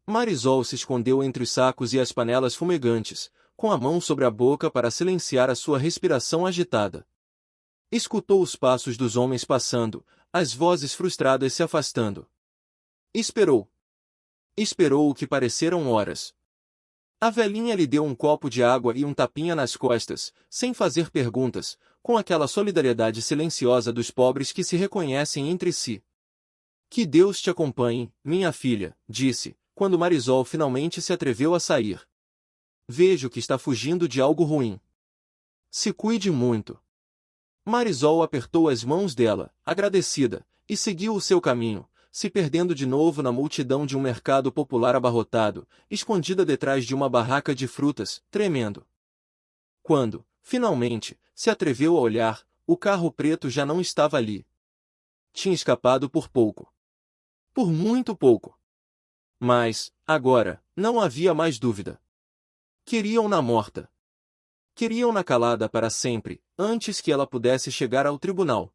Marisol se escondeu entre os sacos e as panelas fumegantes, com a mão sobre a boca para silenciar a sua respiração agitada. Escutou os passos dos homens passando, as vozes frustradas se afastando. Esperou. Esperou o que pareceram horas. A velhinha lhe deu um copo de água e um tapinha nas costas, sem fazer perguntas, com aquela solidariedade silenciosa dos pobres que se reconhecem entre si. Que Deus te acompanhe, minha filha, disse, quando Marisol finalmente se atreveu a sair. Vejo que está fugindo de algo ruim. Se cuide muito. Marisol apertou as mãos dela, agradecida, e seguiu o seu caminho, se perdendo de novo na multidão de um mercado popular abarrotado, escondida detrás de uma barraca de frutas, tremendo. Quando, finalmente, se atreveu a olhar, o carro preto já não estava ali. Tinha escapado por pouco. Por muito pouco. Mas, agora, não havia mais dúvida. Queriam-na morta. Queriam-na calada para sempre, antes que ela pudesse chegar ao tribunal.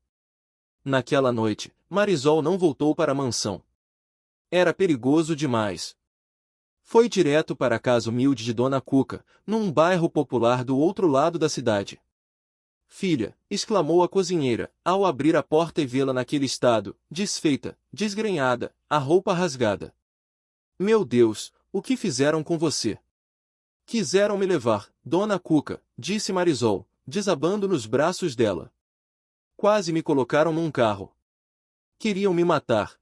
Naquela noite, Marisol não voltou para a mansão. Era perigoso demais. Foi direto para a casa humilde de Dona Cuca, num bairro popular do outro lado da cidade. Filha, exclamou a cozinheira, ao abrir a porta e vê-la naquele estado, desfeita, desgrenhada, a roupa rasgada. Meu Deus, o que fizeram com você? Quiseram me levar, Dona Cuca, disse Marisol, desabando nos braços dela. Quase me colocaram num carro. Queriam me matar.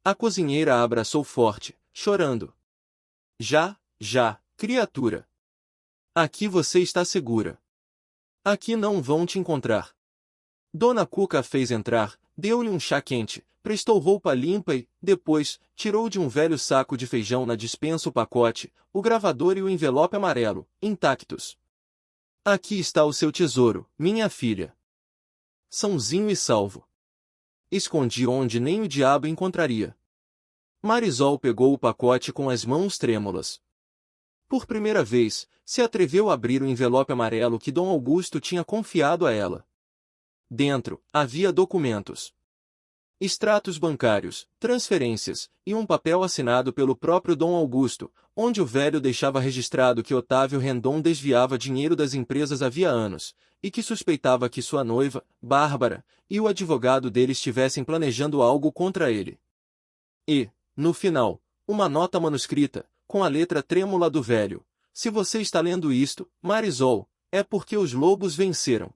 A cozinheira a abraçou forte, chorando. Já, criatura. Aqui você está segura. Aqui não vão te encontrar. Dona Cuca a fez entrar, deu-lhe um chá quente, prestou roupa limpa e, depois, tirou de um velho saco de feijão na despensa o pacote, o gravador e o envelope amarelo, intactos. Aqui está o seu tesouro, minha filha. Sãozinho e salvo. Escondi onde nem o diabo encontraria. Marisol pegou o pacote com as mãos trêmulas. Por primeira vez, se atreveu a abrir o envelope amarelo que Dom Augusto tinha confiado a ela. Dentro, havia documentos. Extratos bancários, transferências, e um papel assinado pelo próprio Dom Augusto, onde o velho deixava registrado que Otávio Rendon desviava dinheiro das empresas havia anos, e que suspeitava que sua noiva, Bárbara, e o advogado dele estivessem planejando algo contra ele. E, no final, uma nota manuscrita, com a letra trêmula do velho. Se você está lendo isto, Marisol, é porque os lobos venceram.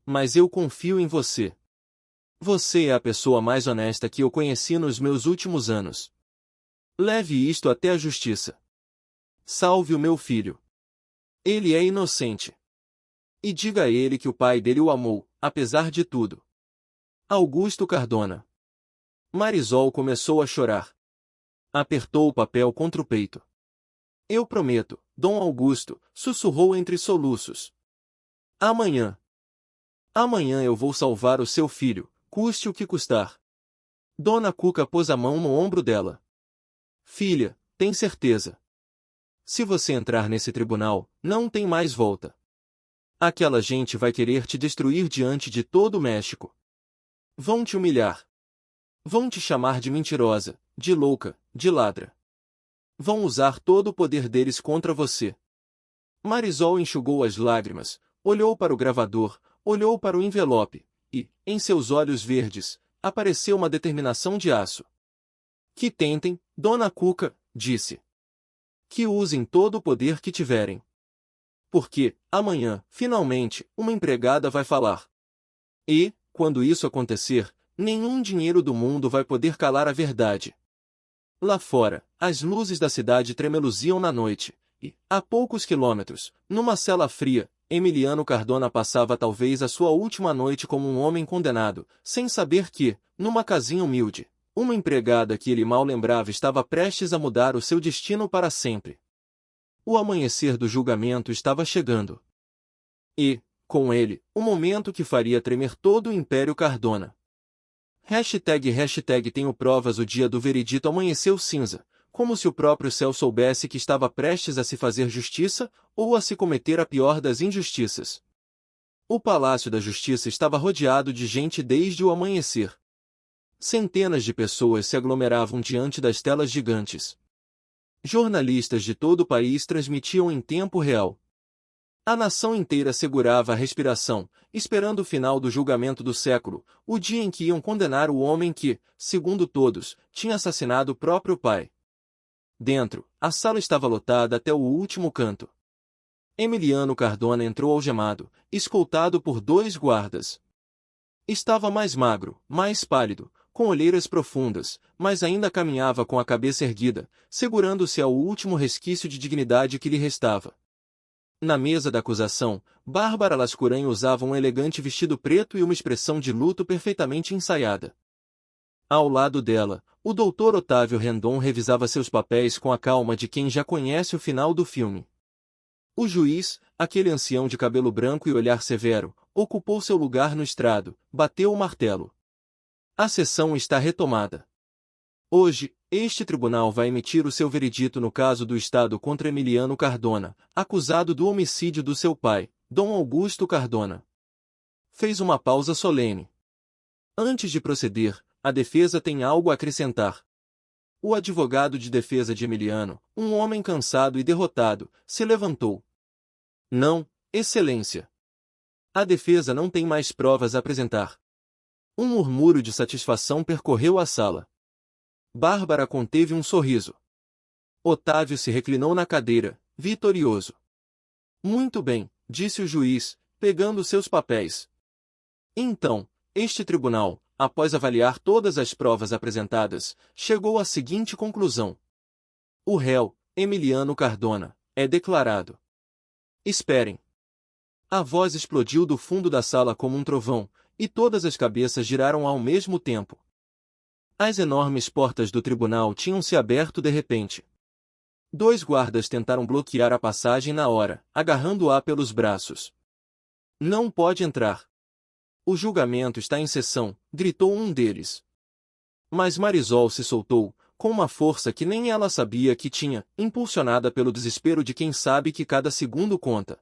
Mas eu confio em você. Você é a pessoa mais honesta que eu conheci nos meus últimos anos. Leve isto até a justiça. Salve o meu filho. Ele é inocente. E diga a ele que o pai dele o amou, apesar de tudo. Augusto Cardona. Marisol começou a chorar. Apertou o papel contra o peito. Eu prometo, Dom Augusto, sussurrou entre soluços. Amanhã. Amanhã eu vou salvar o seu filho, custe o que custar. Dona Cuca pôs a mão no ombro dela. Filha, tem certeza. Se você entrar nesse tribunal, não tem mais volta. Aquela gente vai querer te destruir diante de todo o México. Vão te humilhar. Vão te chamar de mentirosa, de louca, de ladra. Vão usar todo o poder deles contra você. Marisol enxugou as lágrimas, olhou para o gravador, olhou para o envelope, e, em seus olhos verdes, apareceu uma determinação de aço. Que tentem, Dona Cuca, disse. Que usem todo o poder que tiverem. Porque, amanhã, finalmente, uma empregada vai falar. E, quando isso acontecer, nenhum dinheiro do mundo vai poder calar a verdade. Lá fora, as luzes da cidade tremeluziam na noite, e, a poucos quilômetros, numa cela fria, Emiliano Cardona passava talvez a sua última noite como um homem condenado, sem saber que, numa casinha humilde, uma empregada que ele mal lembrava estava prestes a mudar o seu destino para sempre. O amanhecer do julgamento estava chegando. E, com ele, o momento que faria tremer todo o Império Cardona. Tenho provas. O dia do veredito amanheceu cinza, como se o próprio céu soubesse que estava prestes a se fazer justiça, ou a se cometer a pior das injustiças. O Palácio da Justiça estava rodeado de gente desde o amanhecer. Centenas de pessoas se aglomeravam diante das telas gigantes. Jornalistas de todo o país transmitiam em tempo real. A nação inteira segurava a respiração, esperando o final do julgamento do século, o dia em que iam condenar o homem que, segundo todos, tinha assassinado o próprio pai. Dentro, a sala estava lotada até o último canto. Emiliano Cardona entrou algemado, escoltado por 2 guardas. Estava mais magro, mais pálido, com olheiras profundas, mas ainda caminhava com a cabeça erguida, segurando-se ao último resquício de dignidade que lhe restava. Na mesa da acusação, Bárbara Lascurain usava um elegante vestido preto e uma expressão de luto perfeitamente ensaiada. Ao lado dela, o doutor Otávio Rendon revisava seus papéis com a calma de quem já conhece o final do filme. O juiz, aquele ancião de cabelo branco e olhar severo, ocupou seu lugar no estrado, bateu o martelo. A sessão está retomada. Hoje, este tribunal vai emitir o seu veredito no caso do Estado contra Emiliano Cardona, acusado do homicídio do seu pai, Dom Augusto Cardona. Fez uma pausa solene. Antes de proceder, a defesa tem algo a acrescentar. O advogado de defesa de Emiliano, um homem cansado e derrotado, se levantou. Não, Excelência. A defesa não tem mais provas a apresentar. Um murmúrio de satisfação percorreu a sala. Bárbara conteve um sorriso. Otávio se reclinou na cadeira, vitorioso. Muito bem, disse o juiz, pegando seus papéis. Então, este tribunal, após avaliar todas as provas apresentadas, chegou à seguinte conclusão. O réu, Emiliano Cardona, é declarado. Esperem. A voz explodiu do fundo da sala como um trovão, e todas as cabeças giraram ao mesmo tempo. As enormes portas do tribunal tinham se aberto de repente. 2 guardas tentaram bloquear a passagem na hora, agarrando-a pelos braços. Não pode entrar. O julgamento está em sessão, gritou um deles. Mas Marisol se soltou, com uma força que nem ela sabia que tinha, impulsionada pelo desespero de quem sabe que cada segundo conta.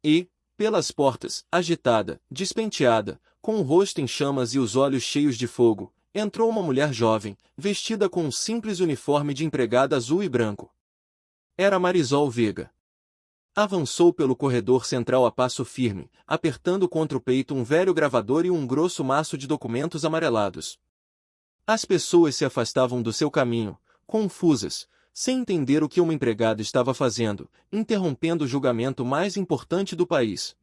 E, pelas portas, agitada, despenteada, com o rosto em chamas e os olhos cheios de fogo, entrou uma mulher jovem, vestida com um simples uniforme de empregada azul e branco. Era Marisol Vega. Avançou pelo corredor central a passo firme, apertando contra o peito um velho gravador e um grosso maço de documentos amarelados. As pessoas se afastavam do seu caminho, confusas, sem entender o que uma empregada estava fazendo, interrompendo o julgamento mais importante do país.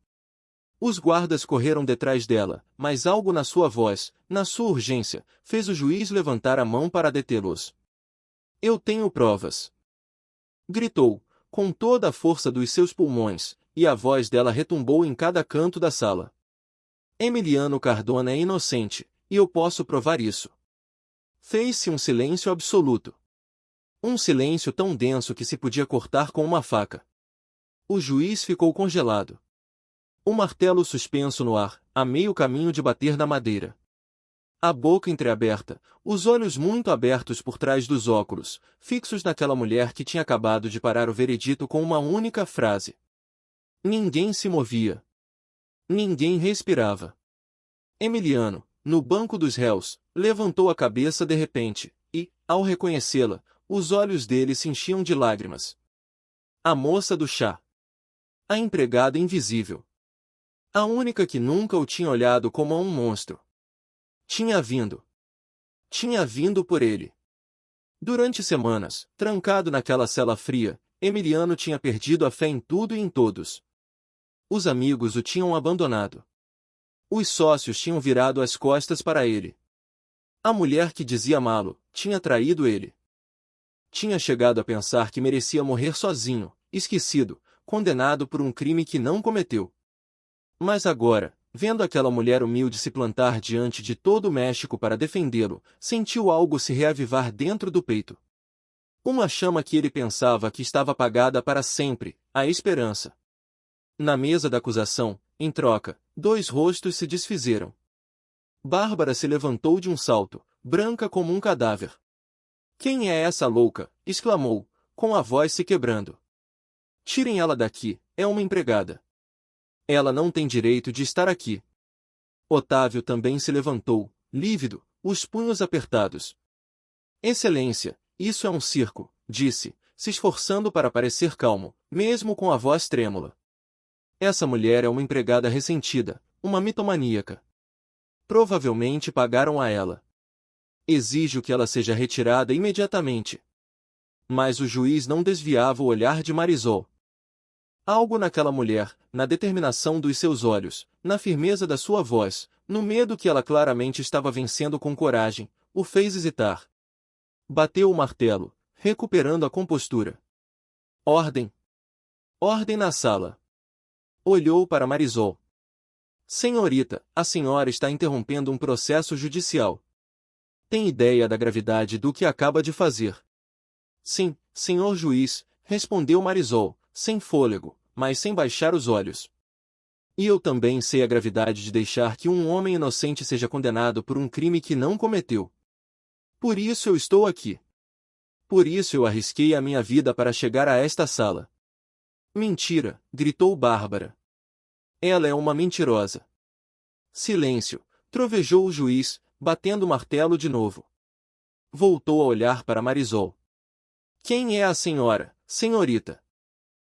Os guardas correram detrás dela, mas algo na sua voz, na sua urgência, fez o juiz levantar a mão para detê-los. Eu tenho provas. Gritou, com toda a força dos seus pulmões, e a voz dela retumbou em cada canto da sala. Emiliano Cardona é inocente, e eu posso provar isso. Fez-se um silêncio absoluto. Um silêncio tão denso que se podia cortar com uma faca. O juiz ficou congelado. O martelo suspenso no ar, a meio caminho de bater na madeira. A boca entreaberta, os olhos muito abertos por trás dos óculos, fixos naquela mulher que tinha acabado de parar o veredito com uma única frase. Ninguém se movia. Ninguém respirava. Emiliano, no banco dos réus, levantou a cabeça de repente, e, ao reconhecê-la, os olhos dele se enchiam de lágrimas. A moça do chá. A empregada invisível. A única que nunca o tinha olhado como a um monstro. Tinha vindo. Tinha vindo por ele. Durante semanas, trancado naquela cela fria, Emiliano tinha perdido a fé em tudo e em todos. Os amigos o tinham abandonado. Os sócios tinham virado as costas para ele. A mulher que dizia amá-lo, tinha traído ele. Tinha chegado a pensar que merecia morrer sozinho, esquecido, condenado por um crime que não cometeu. Mas agora, vendo aquela mulher humilde se plantar diante de todo o México para defendê-lo, sentiu algo se reavivar dentro do peito. Uma chama que ele pensava que estava apagada para sempre, a esperança. Na mesa da acusação, em troca, dois rostos se desfizeram. Bárbara se levantou de um salto, branca como um cadáver. "Quem é essa louca?" exclamou, com a voz se quebrando. "Tirem ela daqui, é uma empregada. Ela não tem direito de estar aqui." Otávio também se levantou, lívido, os punhos apertados. "Excelência, isso é um circo", disse, se esforçando para parecer calmo, mesmo com a voz trêmula. "Essa mulher é uma empregada ressentida, uma mitomaníaca. Provavelmente pagaram a ela. Exijo que ela seja retirada imediatamente." Mas o juiz não desviava o olhar de Marisol. Algo naquela mulher, na determinação dos seus olhos, na firmeza da sua voz, no medo que ela claramente estava vencendo com coragem, o fez hesitar. Bateu o martelo, recuperando a compostura. "Ordem! Ordem na sala!" Olhou para Marisol. "Senhorita, a senhora está interrompendo um processo judicial. Tem ideia da gravidade do que acaba de fazer?" "Sim, senhor juiz", respondeu Marisol, sem fôlego, mas sem baixar os olhos. "E eu também sei a gravidade de deixar que um homem inocente seja condenado por um crime que não cometeu. Por isso eu estou aqui. Por isso eu arrisquei a minha vida para chegar a esta sala." "Mentira!" gritou Bárbara. "Ela é uma mentirosa." "Silêncio!" trovejou o juiz, batendo o martelo de novo. Voltou a olhar para Marisol. "Quem é a senhora, senhorita?"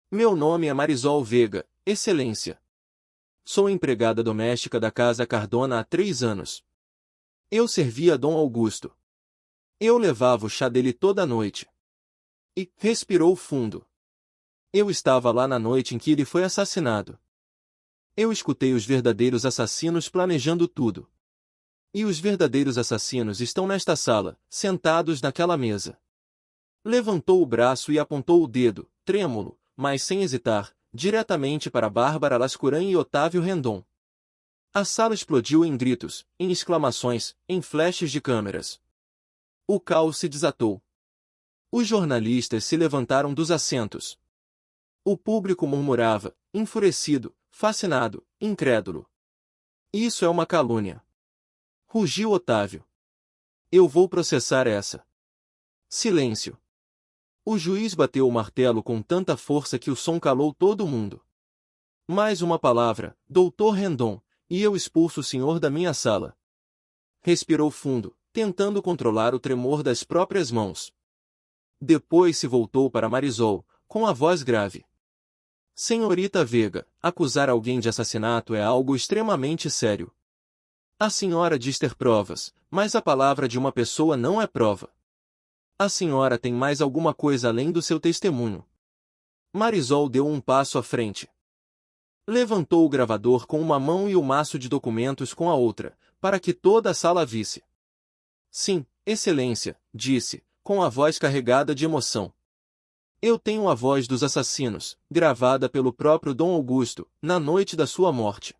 "Meu nome é Marisol Vega, excelência. Sou empregada doméstica da casa Cardona há 3 anos. Eu servia Dom Augusto. Eu levava o chá dele toda noite." E respirou fundo. "Eu estava lá na noite em que ele foi assassinado. Eu escutei os verdadeiros assassinos planejando tudo. E os verdadeiros assassinos estão nesta sala, sentados naquela mesa." Levantou o braço e apontou o dedo, trêmulo, mas sem hesitar, diretamente para Bárbara Lascuran e Otávio Rendon. A sala explodiu em gritos, em exclamações, em flashes de câmeras. O caos se desatou. Os jornalistas se levantaram dos assentos. O público murmurava, enfurecido, fascinado, incrédulo. "Isso é uma calúnia!" rugiu Otávio. "Eu vou processar essa." Silêncio. O juiz bateu o martelo com tanta força que o som calou todo mundo. "Mais uma palavra, doutor Rendon, e eu expulso o senhor da minha sala." Respirou fundo, tentando controlar o tremor das próprias mãos. Depois se voltou para Marisol, com a voz grave. "Senhorita Vega, acusar alguém de assassinato é algo extremamente sério. A senhora diz ter provas, mas a palavra de uma pessoa não é prova. A senhora tem mais alguma coisa além do seu testemunho." Marisol deu um passo à frente. Levantou o gravador com uma mão e o maço de documentos com a outra, para que toda a sala visse. "Sim, excelência", disse, com a voz carregada de emoção. Eu tenho a voz dos assassinos, gravada pelo próprio Dom Augusto, na noite da sua morte.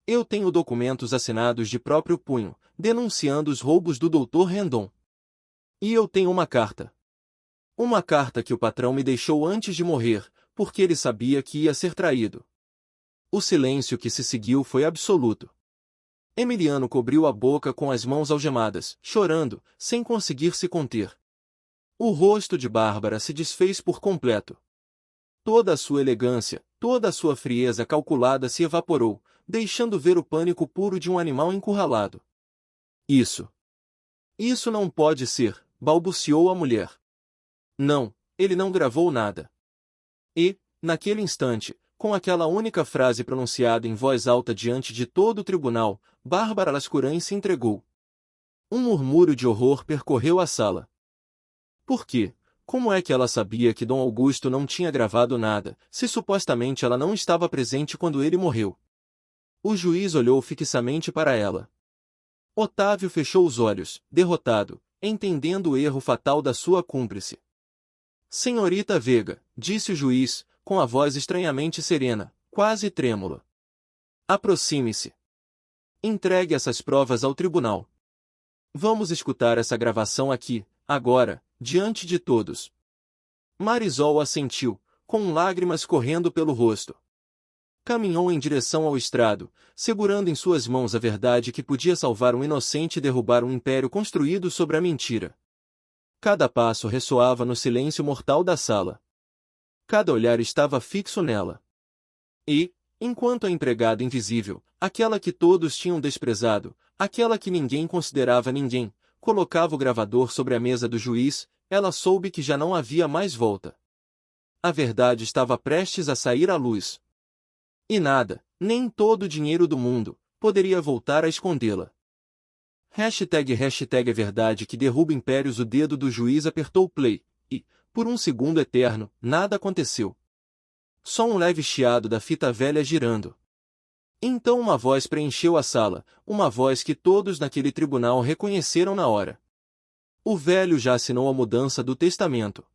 Eu tenho documentos assinados de próprio punho, denunciando os roubos do Dr. Rendon. E eu tenho uma carta. Uma carta que o patrão me deixou antes de morrer, porque ele sabia que ia ser traído. O silêncio que se seguiu foi absoluto. Emiliano cobriu a boca com as mãos algemadas, chorando, sem conseguir se conter. O rosto de Bárbara se desfez por completo. Toda a sua elegância, toda a sua frieza calculada se evaporou, deixando ver o pânico puro de um animal encurralado. Isso não pode ser, balbuciou a mulher. Não, ele não gravou nada. E, naquele instante, com aquela única frase pronunciada em voz alta diante de todo o tribunal, Bárbara Lascurain se entregou. Um murmúrio de horror percorreu a sala. Por quê? Como é que ela sabia que Dom Augusto não tinha gravado nada, se supostamente ela não estava presente quando ele morreu? O juiz olhou fixamente para ela. Otávio fechou os olhos, derrotado, entendendo o erro fatal da sua cúmplice. Senhorita Vega, disse o juiz, com a voz estranhamente serena, quase trêmula. Aproxime-se. Entregue essas provas ao tribunal. Vamos escutar essa gravação aqui, agora, diante de todos. Marisol assentiu, com lágrimas correndo pelo rosto. Caminhou em direção ao estrado, segurando em suas mãos a verdade que podia salvar um inocente e derrubar um império construído sobre a mentira. Cada passo ressoava no silêncio mortal da sala. Cada olhar estava fixo nela. E, enquanto a empregada invisível, aquela que todos tinham desprezado, aquela que ninguém considerava ninguém, colocava o gravador sobre a mesa do juiz, ela soube que já não havia mais volta. A verdade estava prestes a sair à luz. E nada, nem todo o dinheiro do mundo, poderia voltar a escondê-la. Hashtag é verdade que derruba impérios. O dedo do juiz apertou play, e, por um segundo eterno, nada aconteceu. Só um leve chiado da fita velha girando. Então uma voz preencheu a sala, uma voz que todos naquele tribunal reconheceram na hora. O velho já assinou a mudança do testamento.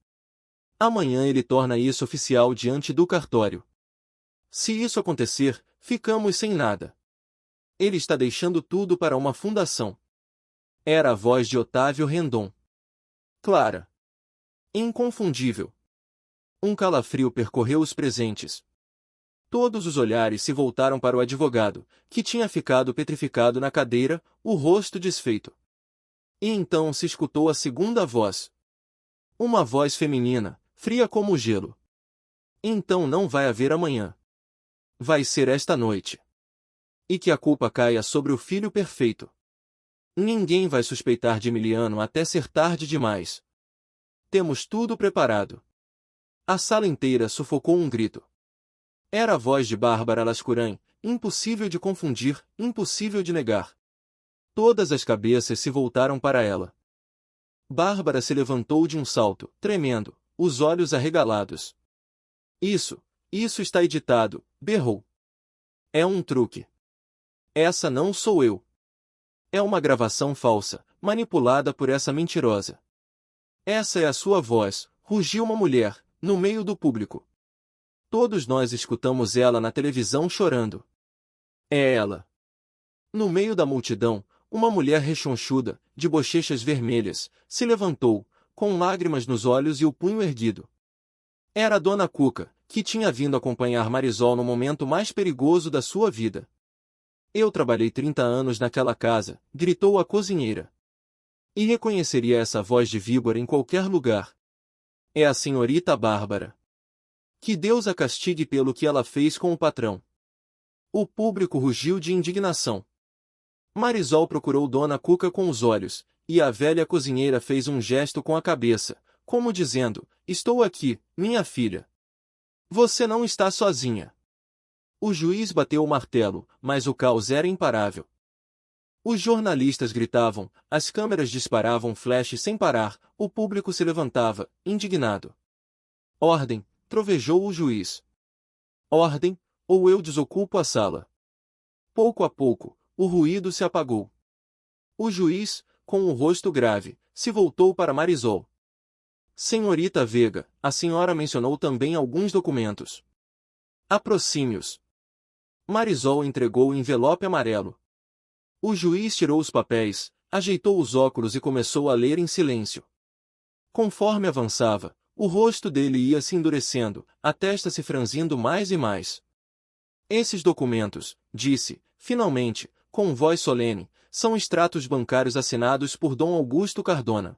Amanhã ele torna isso oficial diante do cartório. Se isso acontecer, ficamos sem nada. Ele está deixando tudo para uma fundação. Era a voz de Otávio Rendon. Clara. Inconfundível. Um calafrio percorreu os presentes. Todos os olhares se voltaram para o advogado, que tinha ficado petrificado na cadeira, o rosto desfeito. E então se escutou a segunda voz. Uma voz feminina, fria como o gelo. Então não vai haver amanhã. Vai ser esta noite. E que a culpa caia sobre o filho perfeito. Ninguém vai suspeitar de Emiliano até ser tarde demais. Temos tudo preparado. A sala inteira sufocou um grito. Era a voz de Bárbara Lascurain, impossível de confundir, impossível de negar. Todas as cabeças se voltaram para ela. Bárbara se levantou de um salto, tremendo, os olhos arregalados. Isso está editado, berrou. É um truque. Essa não sou eu. É uma gravação falsa, manipulada por essa mentirosa. Essa é a sua voz, rugiu uma mulher, no meio do público. Todos nós escutamos ela na televisão chorando. É ela. No meio da multidão, uma mulher rechonchuda, de bochechas vermelhas, se levantou, com lágrimas nos olhos e o punho erguido. Era a Dona Cuca, que tinha vindo acompanhar Marisol no momento mais perigoso da sua vida. Eu trabalhei 30 anos naquela casa, gritou a cozinheira. E reconheceria essa voz de víbora em qualquer lugar. É a senhorita Bárbara. Que Deus a castigue pelo que ela fez com o patrão. O público rugiu de indignação. Marisol procurou Dona Cuca com os olhos, e a velha cozinheira fez um gesto com a cabeça, como dizendo, estou aqui, minha filha. Você não está sozinha. O juiz bateu o martelo, mas o caos era imparável. Os jornalistas gritavam, as câmeras disparavam flashes sem parar, o público se levantava, indignado. Ordem, trovejou o juiz. Ordem, ou eu desocupo a sala. Pouco a pouco, o ruído se apagou. O juiz, com o rosto grave, se voltou para Marisol. Senhorita Vega, a senhora mencionou também alguns documentos. Aproxime-os. Marisol entregou o envelope amarelo. O juiz tirou os papéis, ajeitou os óculos e começou a ler em silêncio. Conforme avançava, o rosto dele ia se endurecendo, a testa se franzindo mais e mais. Esses documentos, disse, finalmente, com voz solene, são extratos bancários assinados por Dom Augusto Cardona.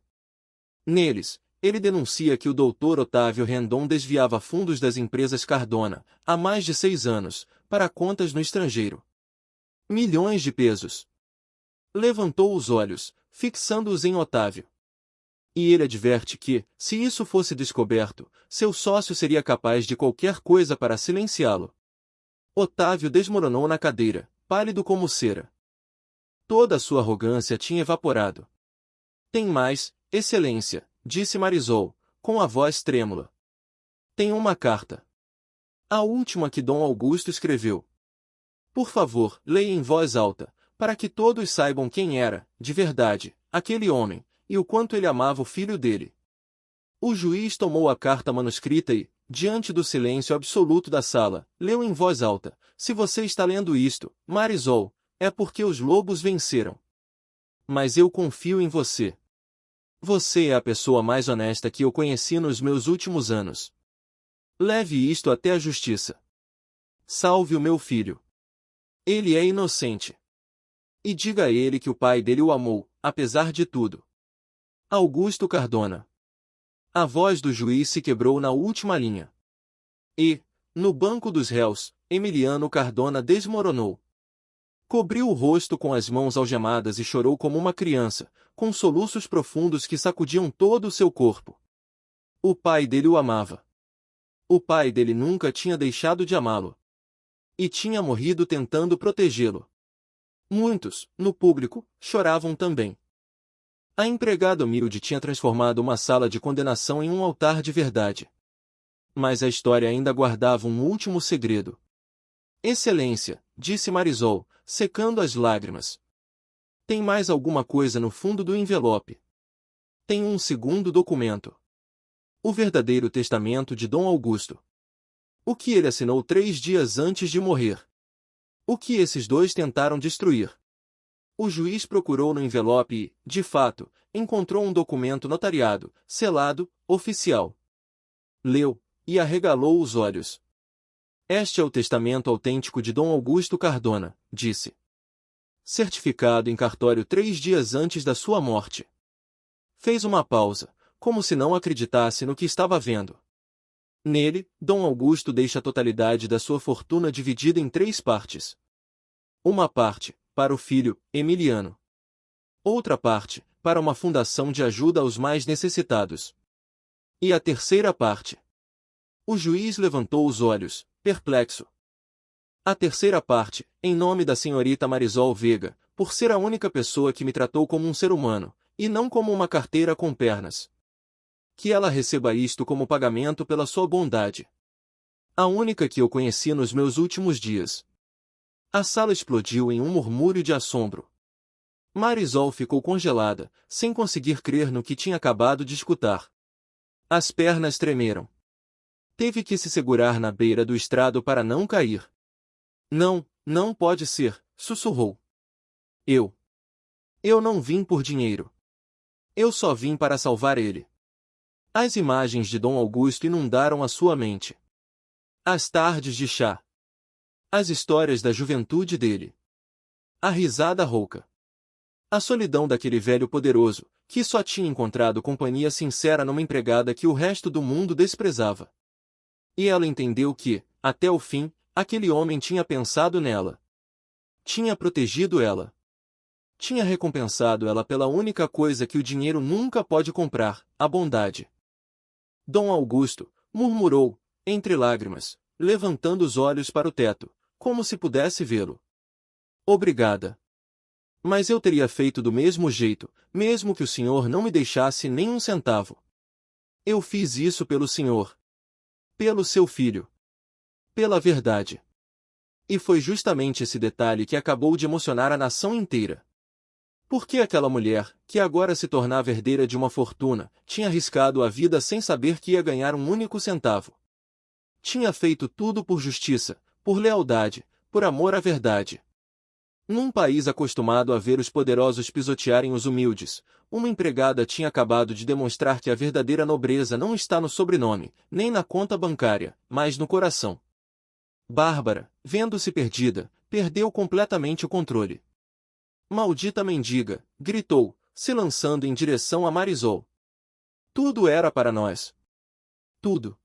Neles, ele denuncia que o Dr. Otávio Rendon desviava fundos das empresas Cardona, há mais de 6 anos, para contas no estrangeiro. Milhões de pesos. Levantou os olhos, fixando-os em Otávio. E ele adverte que, se isso fosse descoberto, seu sócio seria capaz de qualquer coisa para silenciá-lo. Otávio desmoronou na cadeira, pálido como cera. Toda a sua arrogância tinha evaporado. Tem mais, Excelência, disse Marisol, com a voz trêmula. Tem uma carta. A última que Dom Augusto escreveu. Por favor, leia em voz alta, para que todos saibam quem era, de verdade, aquele homem, e o quanto ele amava o filho dele. O juiz tomou a carta manuscrita e, diante do silêncio absoluto da sala, leu em voz alta: se você está lendo isto, Marisol, é porque os lobos venceram. Mas eu confio em você. Você é a pessoa mais honesta que eu conheci nos meus últimos anos. Leve isto até a justiça. Salve o meu filho. Ele é inocente. E diga a ele que o pai dele o amou, apesar de tudo. Augusto Cardona. A voz do juiz se quebrou na última linha. E, no banco dos réus, Emiliano Cardona desmoronou. Cobriu o rosto com as mãos algemadas e chorou como uma criança, com soluços profundos que sacudiam todo o seu corpo. O pai dele o amava. O pai dele nunca tinha deixado de amá-lo. E tinha morrido tentando protegê-lo. Muitos, no público, choravam também. A empregada humilde tinha transformado uma sala de condenação em um altar de verdade. Mas a história ainda guardava um último segredo. Excelência, disse Marisol, secando as lágrimas. Tem mais alguma coisa no fundo do envelope. Tem um segundo documento. O verdadeiro testamento de Dom Augusto. O que ele assinou 3 dias antes de morrer. O que esses dois tentaram destruir. O juiz procurou no envelope e, de fato, encontrou um documento notariado, selado, oficial. Leu, e arregalou os olhos. Este é o testamento autêntico de Dom Augusto Cardona, disse. Certificado em cartório 3 dias antes da sua morte. Fez uma pausa, como se não acreditasse no que estava vendo. Nele, Dom Augusto deixa a totalidade da sua fortuna dividida em 3 partes. Uma parte, para o filho, Emiliano. Outra parte, para uma fundação de ajuda aos mais necessitados. E a terceira parte. O juiz levantou os olhos, perplexo. A terceira parte, em nome da senhorita Marisol Vega, por ser a única pessoa que me tratou como um ser humano, e não como uma carteira com pernas. Que ela receba isto como pagamento pela sua bondade. A única que eu conheci nos meus últimos dias. A sala explodiu em um murmúrio de assombro. Marisol ficou congelada, sem conseguir crer no que tinha acabado de escutar. As pernas tremeram. Teve que se segurar na beira do estrado para não cair. Não, não pode ser, sussurrou. Eu não vim por dinheiro. Eu só vim para salvar ele. As imagens de Dom Augusto inundaram a sua mente. As tardes de chá. As histórias da juventude dele. A risada rouca. A solidão daquele velho poderoso, que só tinha encontrado companhia sincera numa empregada que o resto do mundo desprezava. E ela entendeu que, até o fim, aquele homem tinha pensado nela. Tinha protegido ela. Tinha recompensado ela pela única coisa que o dinheiro nunca pode comprar, a bondade. Dom Augusto, murmurou, entre lágrimas, levantando os olhos para o teto, como se pudesse vê-lo. Obrigada. Mas eu teria feito do mesmo jeito, mesmo que o senhor não me deixasse nem um centavo. Eu fiz isso pelo senhor. Pelo seu filho. Pela verdade. E foi justamente esse detalhe que acabou de emocionar a nação inteira. Porque aquela mulher, que agora se tornava herdeira de uma fortuna, tinha arriscado a vida sem saber que ia ganhar um único centavo. Tinha feito tudo por justiça, por lealdade, por amor à verdade. Num país acostumado a ver os poderosos pisotearem os humildes, uma empregada tinha acabado de demonstrar que a verdadeira nobreza não está no sobrenome, nem na conta bancária, mas no coração. Bárbara, vendo-se perdida, perdeu completamente o controle. Maldita mendiga, gritou, se lançando em direção a Marisol. Tudo era para nós. Tudo.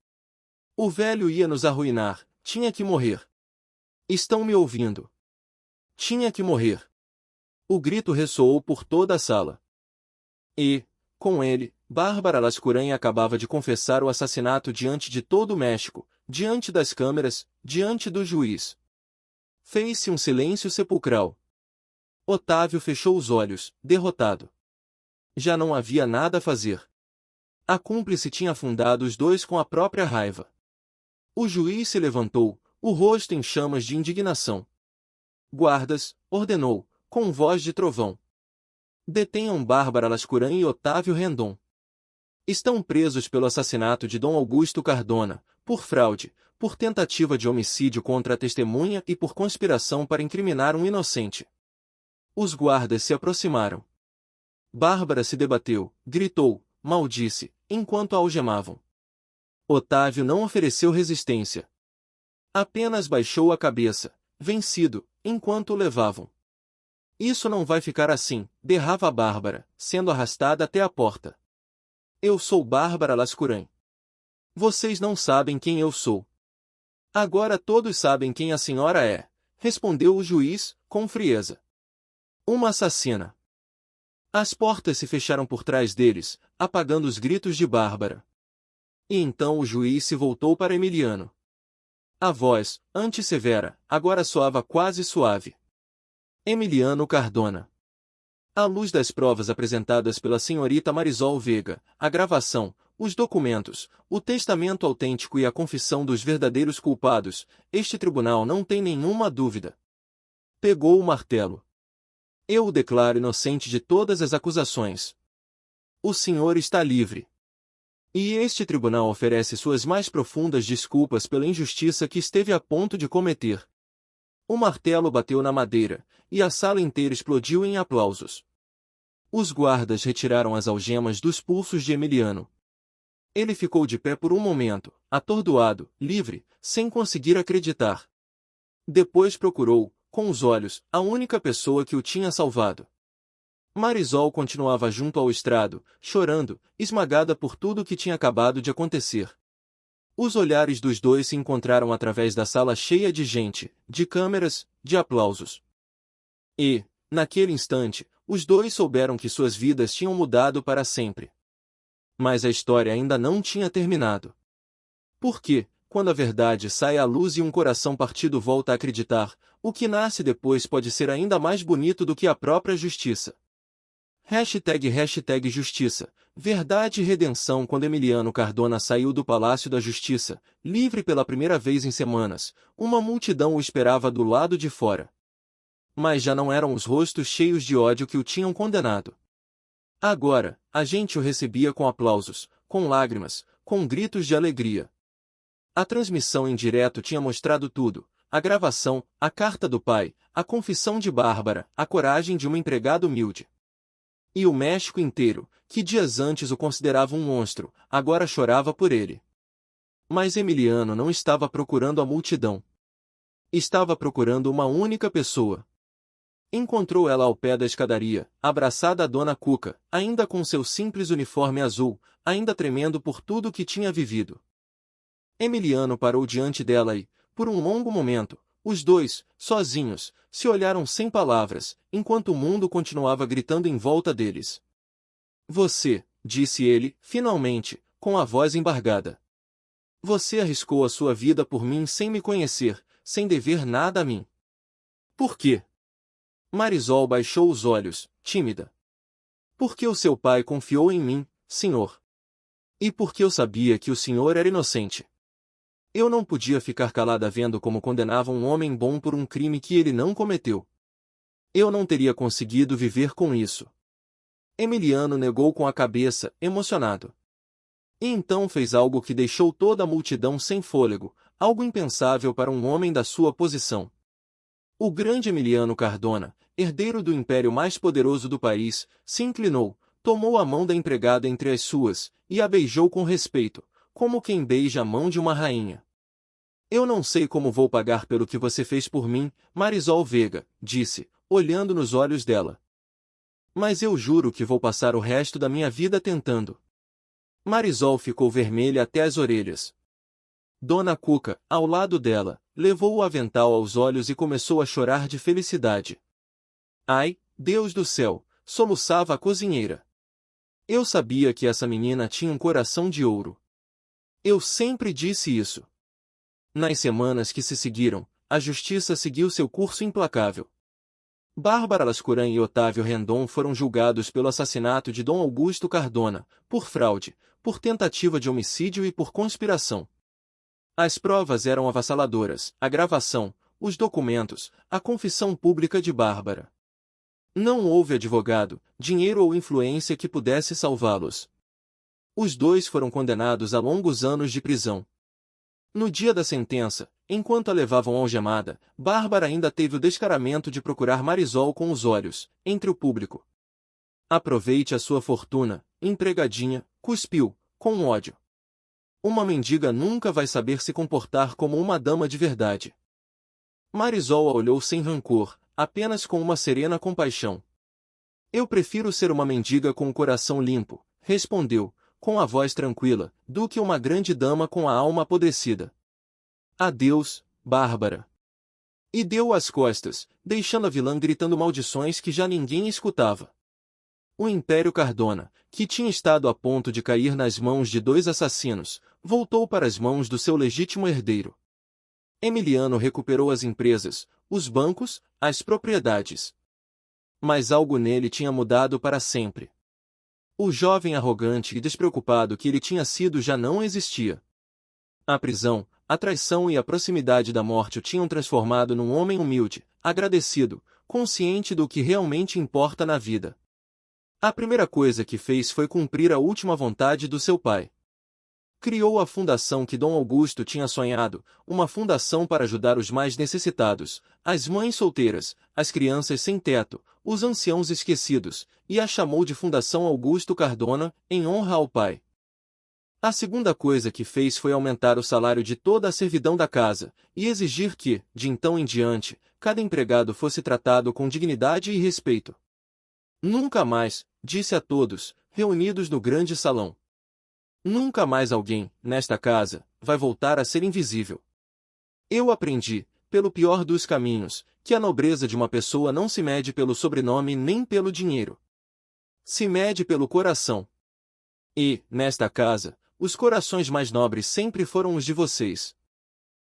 O velho ia nos arruinar, tinha que morrer. Estão me ouvindo? Tinha que morrer. O grito ressoou por toda a sala. E, com ele, Bárbara Lascurain acabava de confessar o assassinato diante de todo o México, diante das câmeras, diante do juiz. Fez-se um silêncio sepulcral. Otávio fechou os olhos, derrotado. Já não havia nada a fazer. A cúmplice tinha afundado os dois com a própria raiva. O juiz se levantou, o rosto em chamas de indignação. Guardas, ordenou, com voz de trovão. Detenham Bárbara Lascurain e Otávio Rendon. Estão presos pelo assassinato de Dom Augusto Cardona, por fraude, por tentativa de homicídio contra a testemunha e por conspiração para incriminar um inocente. Os guardas se aproximaram. Bárbara se debateu, gritou, maldisse, enquanto a algemavam. Otávio não ofereceu resistência. Apenas baixou a cabeça, vencido, enquanto o levavam. Isso não vai ficar assim, berrava Bárbara, sendo arrastada até a porta. Eu sou Bárbara Lascurain. Vocês não sabem quem eu sou. Agora todos sabem quem a senhora é, respondeu o juiz, com frieza. Uma assassina. As portas se fecharam por trás deles, apagando os gritos de Bárbara. E então o juiz se voltou para Emiliano. A voz, antes severa, agora soava quase suave. Emiliano Cardona. À luz das provas apresentadas pela senhorita Marisol Veiga, a gravação, os documentos, o testamento autêntico e a confissão dos verdadeiros culpados, este tribunal não tem nenhuma dúvida. Pegou o martelo. Eu o declaro inocente de todas as acusações. O senhor está livre. E este tribunal oferece suas mais profundas desculpas pela injustiça que esteve a ponto de cometer. O martelo bateu na madeira, e a sala inteira explodiu em aplausos. Os guardas retiraram as algemas dos pulsos de Emiliano. Ele ficou de pé por um momento, atordoado, livre, sem conseguir acreditar. Depois procurou, com os olhos, a única pessoa que o tinha salvado. Marisol continuava junto ao estrado, chorando, esmagada por tudo o que tinha acabado de acontecer. Os olhares dos dois se encontraram através da sala cheia de gente, de câmeras, de aplausos. E, naquele instante, os dois souberam que suas vidas tinham mudado para sempre. Mas a história ainda não tinha terminado. Porque, quando a verdade sai à luz e um coração partido volta a acreditar, o que nasce depois pode ser ainda mais bonito do que a própria justiça. #hashtag Justiça, verdade e redenção. Quando Emiliano Cardona saiu do Palácio da Justiça, livre pela primeira vez em semanas, uma multidão o esperava do lado de fora. Mas já não eram os rostos cheios de ódio que o tinham condenado. Agora, a gente o recebia com aplausos, com lágrimas, com gritos de alegria. A transmissão em direto tinha mostrado tudo, a gravação, a carta do pai, a confissão de Bárbara, a coragem de uma empregada humilde. E o México inteiro, que dias antes o considerava um monstro, agora chorava por ele. Mas Emiliano não estava procurando a multidão. Estava procurando uma única pessoa. Encontrou ela ao pé da escadaria, abraçada a Dona Cuca, ainda com seu simples uniforme azul, ainda tremendo por tudo o que tinha vivido. Emiliano parou diante dela e, por um longo momento, os dois, sozinhos, se olharam sem palavras, enquanto o mundo continuava gritando em volta deles. Você, disse ele, finalmente, com a voz embargada. Você arriscou a sua vida por mim sem me conhecer, sem dever nada a mim. Por quê? Marisol baixou os olhos, tímida. Porque o seu pai confiou em mim, senhor. E porque eu sabia que o senhor era inocente. Eu não podia ficar calada vendo como condenavam um homem bom por um crime que ele não cometeu. Eu não teria conseguido viver com isso. Emiliano negou com a cabeça, emocionado. E então fez algo que deixou toda a multidão sem fôlego, algo impensável para um homem da sua posição. O grande Emiliano Cardona, herdeiro do império mais poderoso do país, se inclinou, tomou a mão da empregada entre as suas, e a beijou com respeito, como quem beija a mão de uma rainha. Eu não sei como vou pagar pelo que você fez por mim, Marisol Veiga, disse, olhando nos olhos dela. Mas eu juro que vou passar o resto da minha vida tentando. Marisol ficou vermelha até as orelhas. Dona Cuca, ao lado dela, levou o avental aos olhos e começou a chorar de felicidade. Ai, Deus do céu, soluçava a cozinheira. Eu sabia que essa menina tinha um coração de ouro. Eu sempre disse isso. Nas semanas que se seguiram, a justiça seguiu seu curso implacável. Bárbara Lascuran e Otávio Rendon foram julgados pelo assassinato de Dom Augusto Cardona, por fraude, por tentativa de homicídio e por conspiração. As provas eram avassaladoras, a gravação, os documentos, a confissão pública de Bárbara. Não houve advogado, dinheiro ou influência que pudesse salvá-los. Os dois foram condenados a longos anos de prisão. No dia da sentença, enquanto a levavam algemada, Bárbara ainda teve o descaramento de procurar Marisol com os olhos, entre o público. Aproveite a sua fortuna, empregadinha, cuspiu, com ódio. Uma mendiga nunca vai saber se comportar como uma dama de verdade. Marisol a olhou sem rancor, apenas com uma serena compaixão. Eu prefiro ser uma mendiga com o coração limpo, respondeu, com a voz tranquila, do que uma grande dama com a alma apodrecida. Adeus, Bárbara. E deu as costas, deixando a vilã gritando maldições que já ninguém escutava. O Império Cardona, que tinha estado a ponto de cair nas mãos de dois assassinos, voltou para as mãos do seu legítimo herdeiro. Emiliano recuperou as empresas, os bancos, as propriedades. Mas algo nele tinha mudado para sempre. O jovem arrogante e despreocupado que ele tinha sido já não existia. A prisão, a traição e a proximidade da morte o tinham transformado num homem humilde, agradecido, consciente do que realmente importa na vida. A primeira coisa que fez foi cumprir a última vontade do seu pai. Criou a fundação que Dom Augusto tinha sonhado, uma fundação para ajudar os mais necessitados, as mães solteiras, as crianças sem teto, os anciãos esquecidos, e a chamou de Fundação Augusto Cardona, em honra ao pai. A segunda coisa que fez foi aumentar o salário de toda a servidão da casa, e exigir que, de então em diante, cada empregado fosse tratado com dignidade e respeito. Nunca mais, disse a todos, reunidos no grande salão. Nunca mais alguém, nesta casa, vai voltar a ser invisível. Eu aprendi, pelo pior dos caminhos, que a nobreza de uma pessoa não se mede pelo sobrenome nem pelo dinheiro. Se mede pelo coração. E, nesta casa, os corações mais nobres sempre foram os de vocês.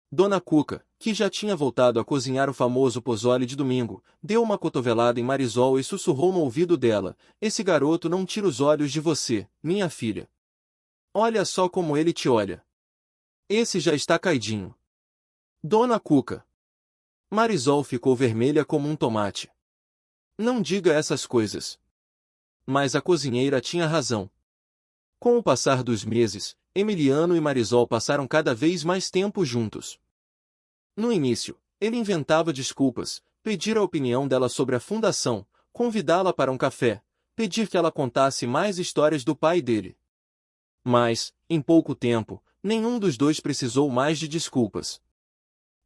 Dona Cuca, que já tinha voltado a cozinhar o famoso pozole de domingo, deu uma cotovelada em Marisol e sussurrou no ouvido dela: "Esse garoto não tira os olhos de você, minha filha. Olha só como ele te olha. Esse já está caidinho." Dona Cuca. Marisol ficou vermelha como um tomate. Não diga essas coisas. Mas a cozinheira tinha razão. Com o passar dos meses, Emiliano e Marisol passaram cada vez mais tempo juntos. No início, ele inventava desculpas, pedir a opinião dela sobre a fundação, convidá-la para um café, pedir que ela contasse mais histórias do pai dele. Mas, em pouco tempo, nenhum dos dois precisou mais de desculpas.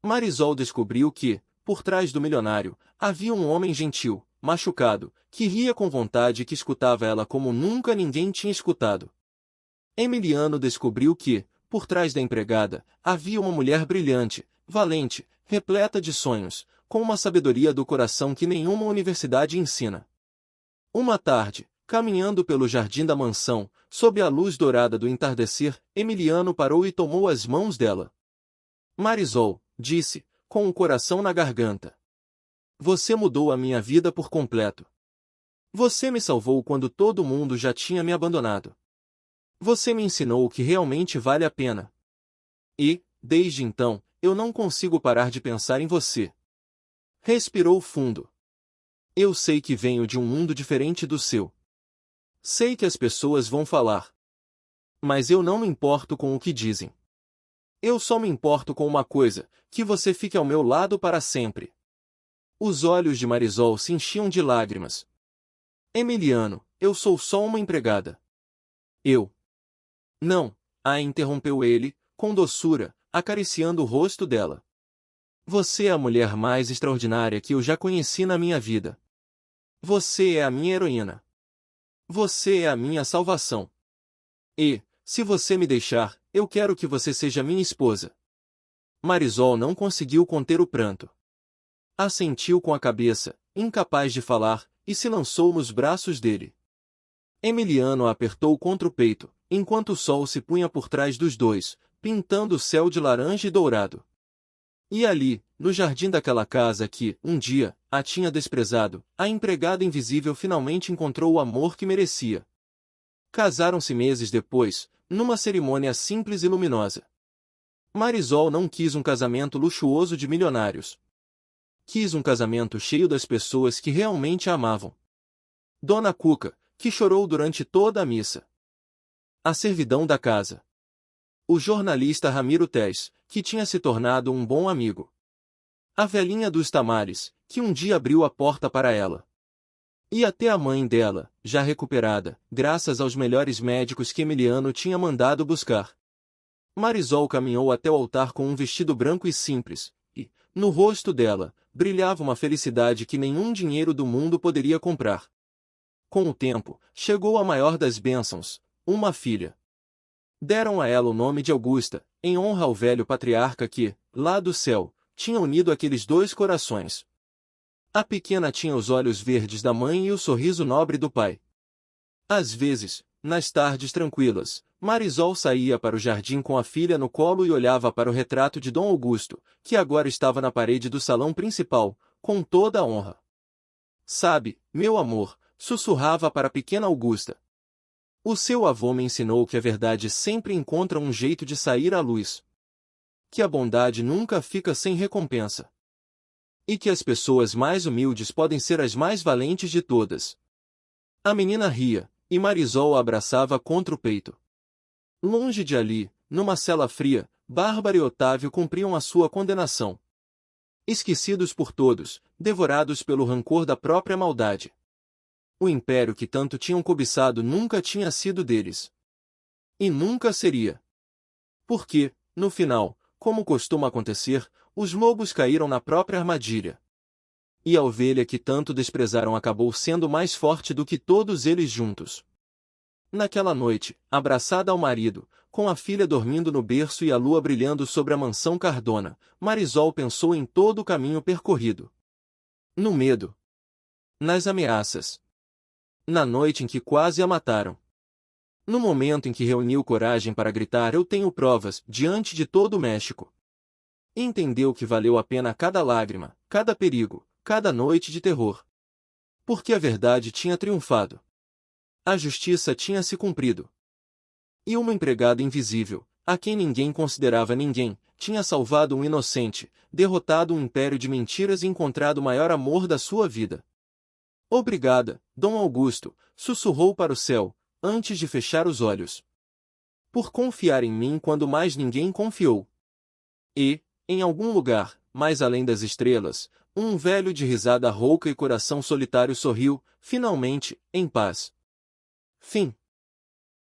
Marisol descobriu que, por trás do milionário, havia um homem gentil, machucado, que ria com vontade e que escutava ela como nunca ninguém tinha escutado. Emiliano descobriu que, por trás da empregada, havia uma mulher brilhante, valente, repleta de sonhos, com uma sabedoria do coração que nenhuma universidade ensina. Uma tarde, caminhando pelo jardim da mansão, sob a luz dourada do entardecer, Emiliano parou e tomou as mãos dela. "Marisol", disse, com o coração na garganta. "Você mudou a minha vida por completo. Você me salvou quando todo mundo já tinha me abandonado. Você me ensinou o que realmente vale a pena. E, desde então, eu não consigo parar de pensar em você." Respirou fundo. Eu sei que venho de um mundo diferente do seu. Sei que as pessoas vão falar. Mas eu não me importo com o que dizem. Eu só me importo com uma coisa, que você fique ao meu lado para sempre. Os olhos de Marisol se enchiam de lágrimas. Emiliano, eu sou só uma empregada. Eu. Não, a interrompeu ele, com doçura, acariciando o rosto dela. Você é a mulher mais extraordinária que eu já conheci na minha vida. Você é a minha heroína. Você é a minha salvação. E, se você me deixar, eu quero que você seja minha esposa. Marisol não conseguiu conter o pranto. Assentiu com a cabeça, incapaz de falar, e se lançou nos braços dele. Emiliano a apertou contra o peito, enquanto o sol se punha por trás dos dois, pintando o céu de laranja e dourado. E ali, no jardim daquela casa que, um dia, a tinha desprezado, a empregada invisível finalmente encontrou o amor que merecia. Casaram-se meses depois, numa cerimônia simples e luminosa. Marisol não quis um casamento luxuoso de milionários. Quis um casamento cheio das pessoas que realmente a amavam. Dona Cuca, que chorou durante toda a missa. A servidão da casa. O jornalista Ramiro Tez, que tinha se tornado um bom amigo. A velhinha dos tamares, que um dia abriu a porta para ela. E até a mãe dela, já recuperada, graças aos melhores médicos que Emiliano tinha mandado buscar. Marisol caminhou até o altar com um vestido branco e simples, e, no rosto dela, brilhava uma felicidade que nenhum dinheiro do mundo poderia comprar. Com o tempo, chegou a maior das bênçãos, uma filha. Deram a ela o nome de Augusta, em honra ao velho patriarca que, lá do céu, tinha unido aqueles dois corações. A pequena tinha os olhos verdes da mãe e o sorriso nobre do pai. Às vezes, nas tardes tranquilas, Marisol saía para o jardim com a filha no colo e olhava para o retrato de Dom Augusto, que agora estava na parede do salão principal, com toda a honra. Sabe, meu amor, sussurrava para a pequena Augusta. O seu avô me ensinou que a verdade sempre encontra um jeito de sair à luz. Que a bondade nunca fica sem recompensa. E que as pessoas mais humildes podem ser as mais valentes de todas. A menina ria, e Marisol a abraçava contra o peito. Longe de ali, numa cela fria, Bárbara e Otávio cumpriam a sua condenação. Esquecidos por todos, devorados pelo rancor da própria maldade. O império que tanto tinham cobiçado nunca tinha sido deles. E nunca seria. Porque, no final, como costuma acontecer, os lobos caíram na própria armadilha. E a ovelha que tanto desprezaram acabou sendo mais forte do que todos eles juntos. Naquela noite, abraçada ao marido, com a filha dormindo no berço e a lua brilhando sobre a mansão Cardona, Marisol pensou em todo o caminho percorrido. No medo. Nas ameaças. Na noite em que quase a mataram. No momento em que reuniu coragem para gritar "Eu tenho provas", diante de todo o México. Entendeu que valeu a pena cada lágrima, cada perigo, cada noite de terror. Porque a verdade tinha triunfado. A justiça tinha se cumprido. E uma empregada invisível, a quem ninguém considerava ninguém, tinha salvado um inocente, derrotado um império de mentiras e encontrado o maior amor da sua vida. Obrigada, Dom Augusto, sussurrou para o céu, antes de fechar os olhos. Por confiar em mim quando mais ninguém confiou. E, em algum lugar, mais além das estrelas, um velho de risada rouca e coração solitário sorriu, finalmente, em paz. Fim.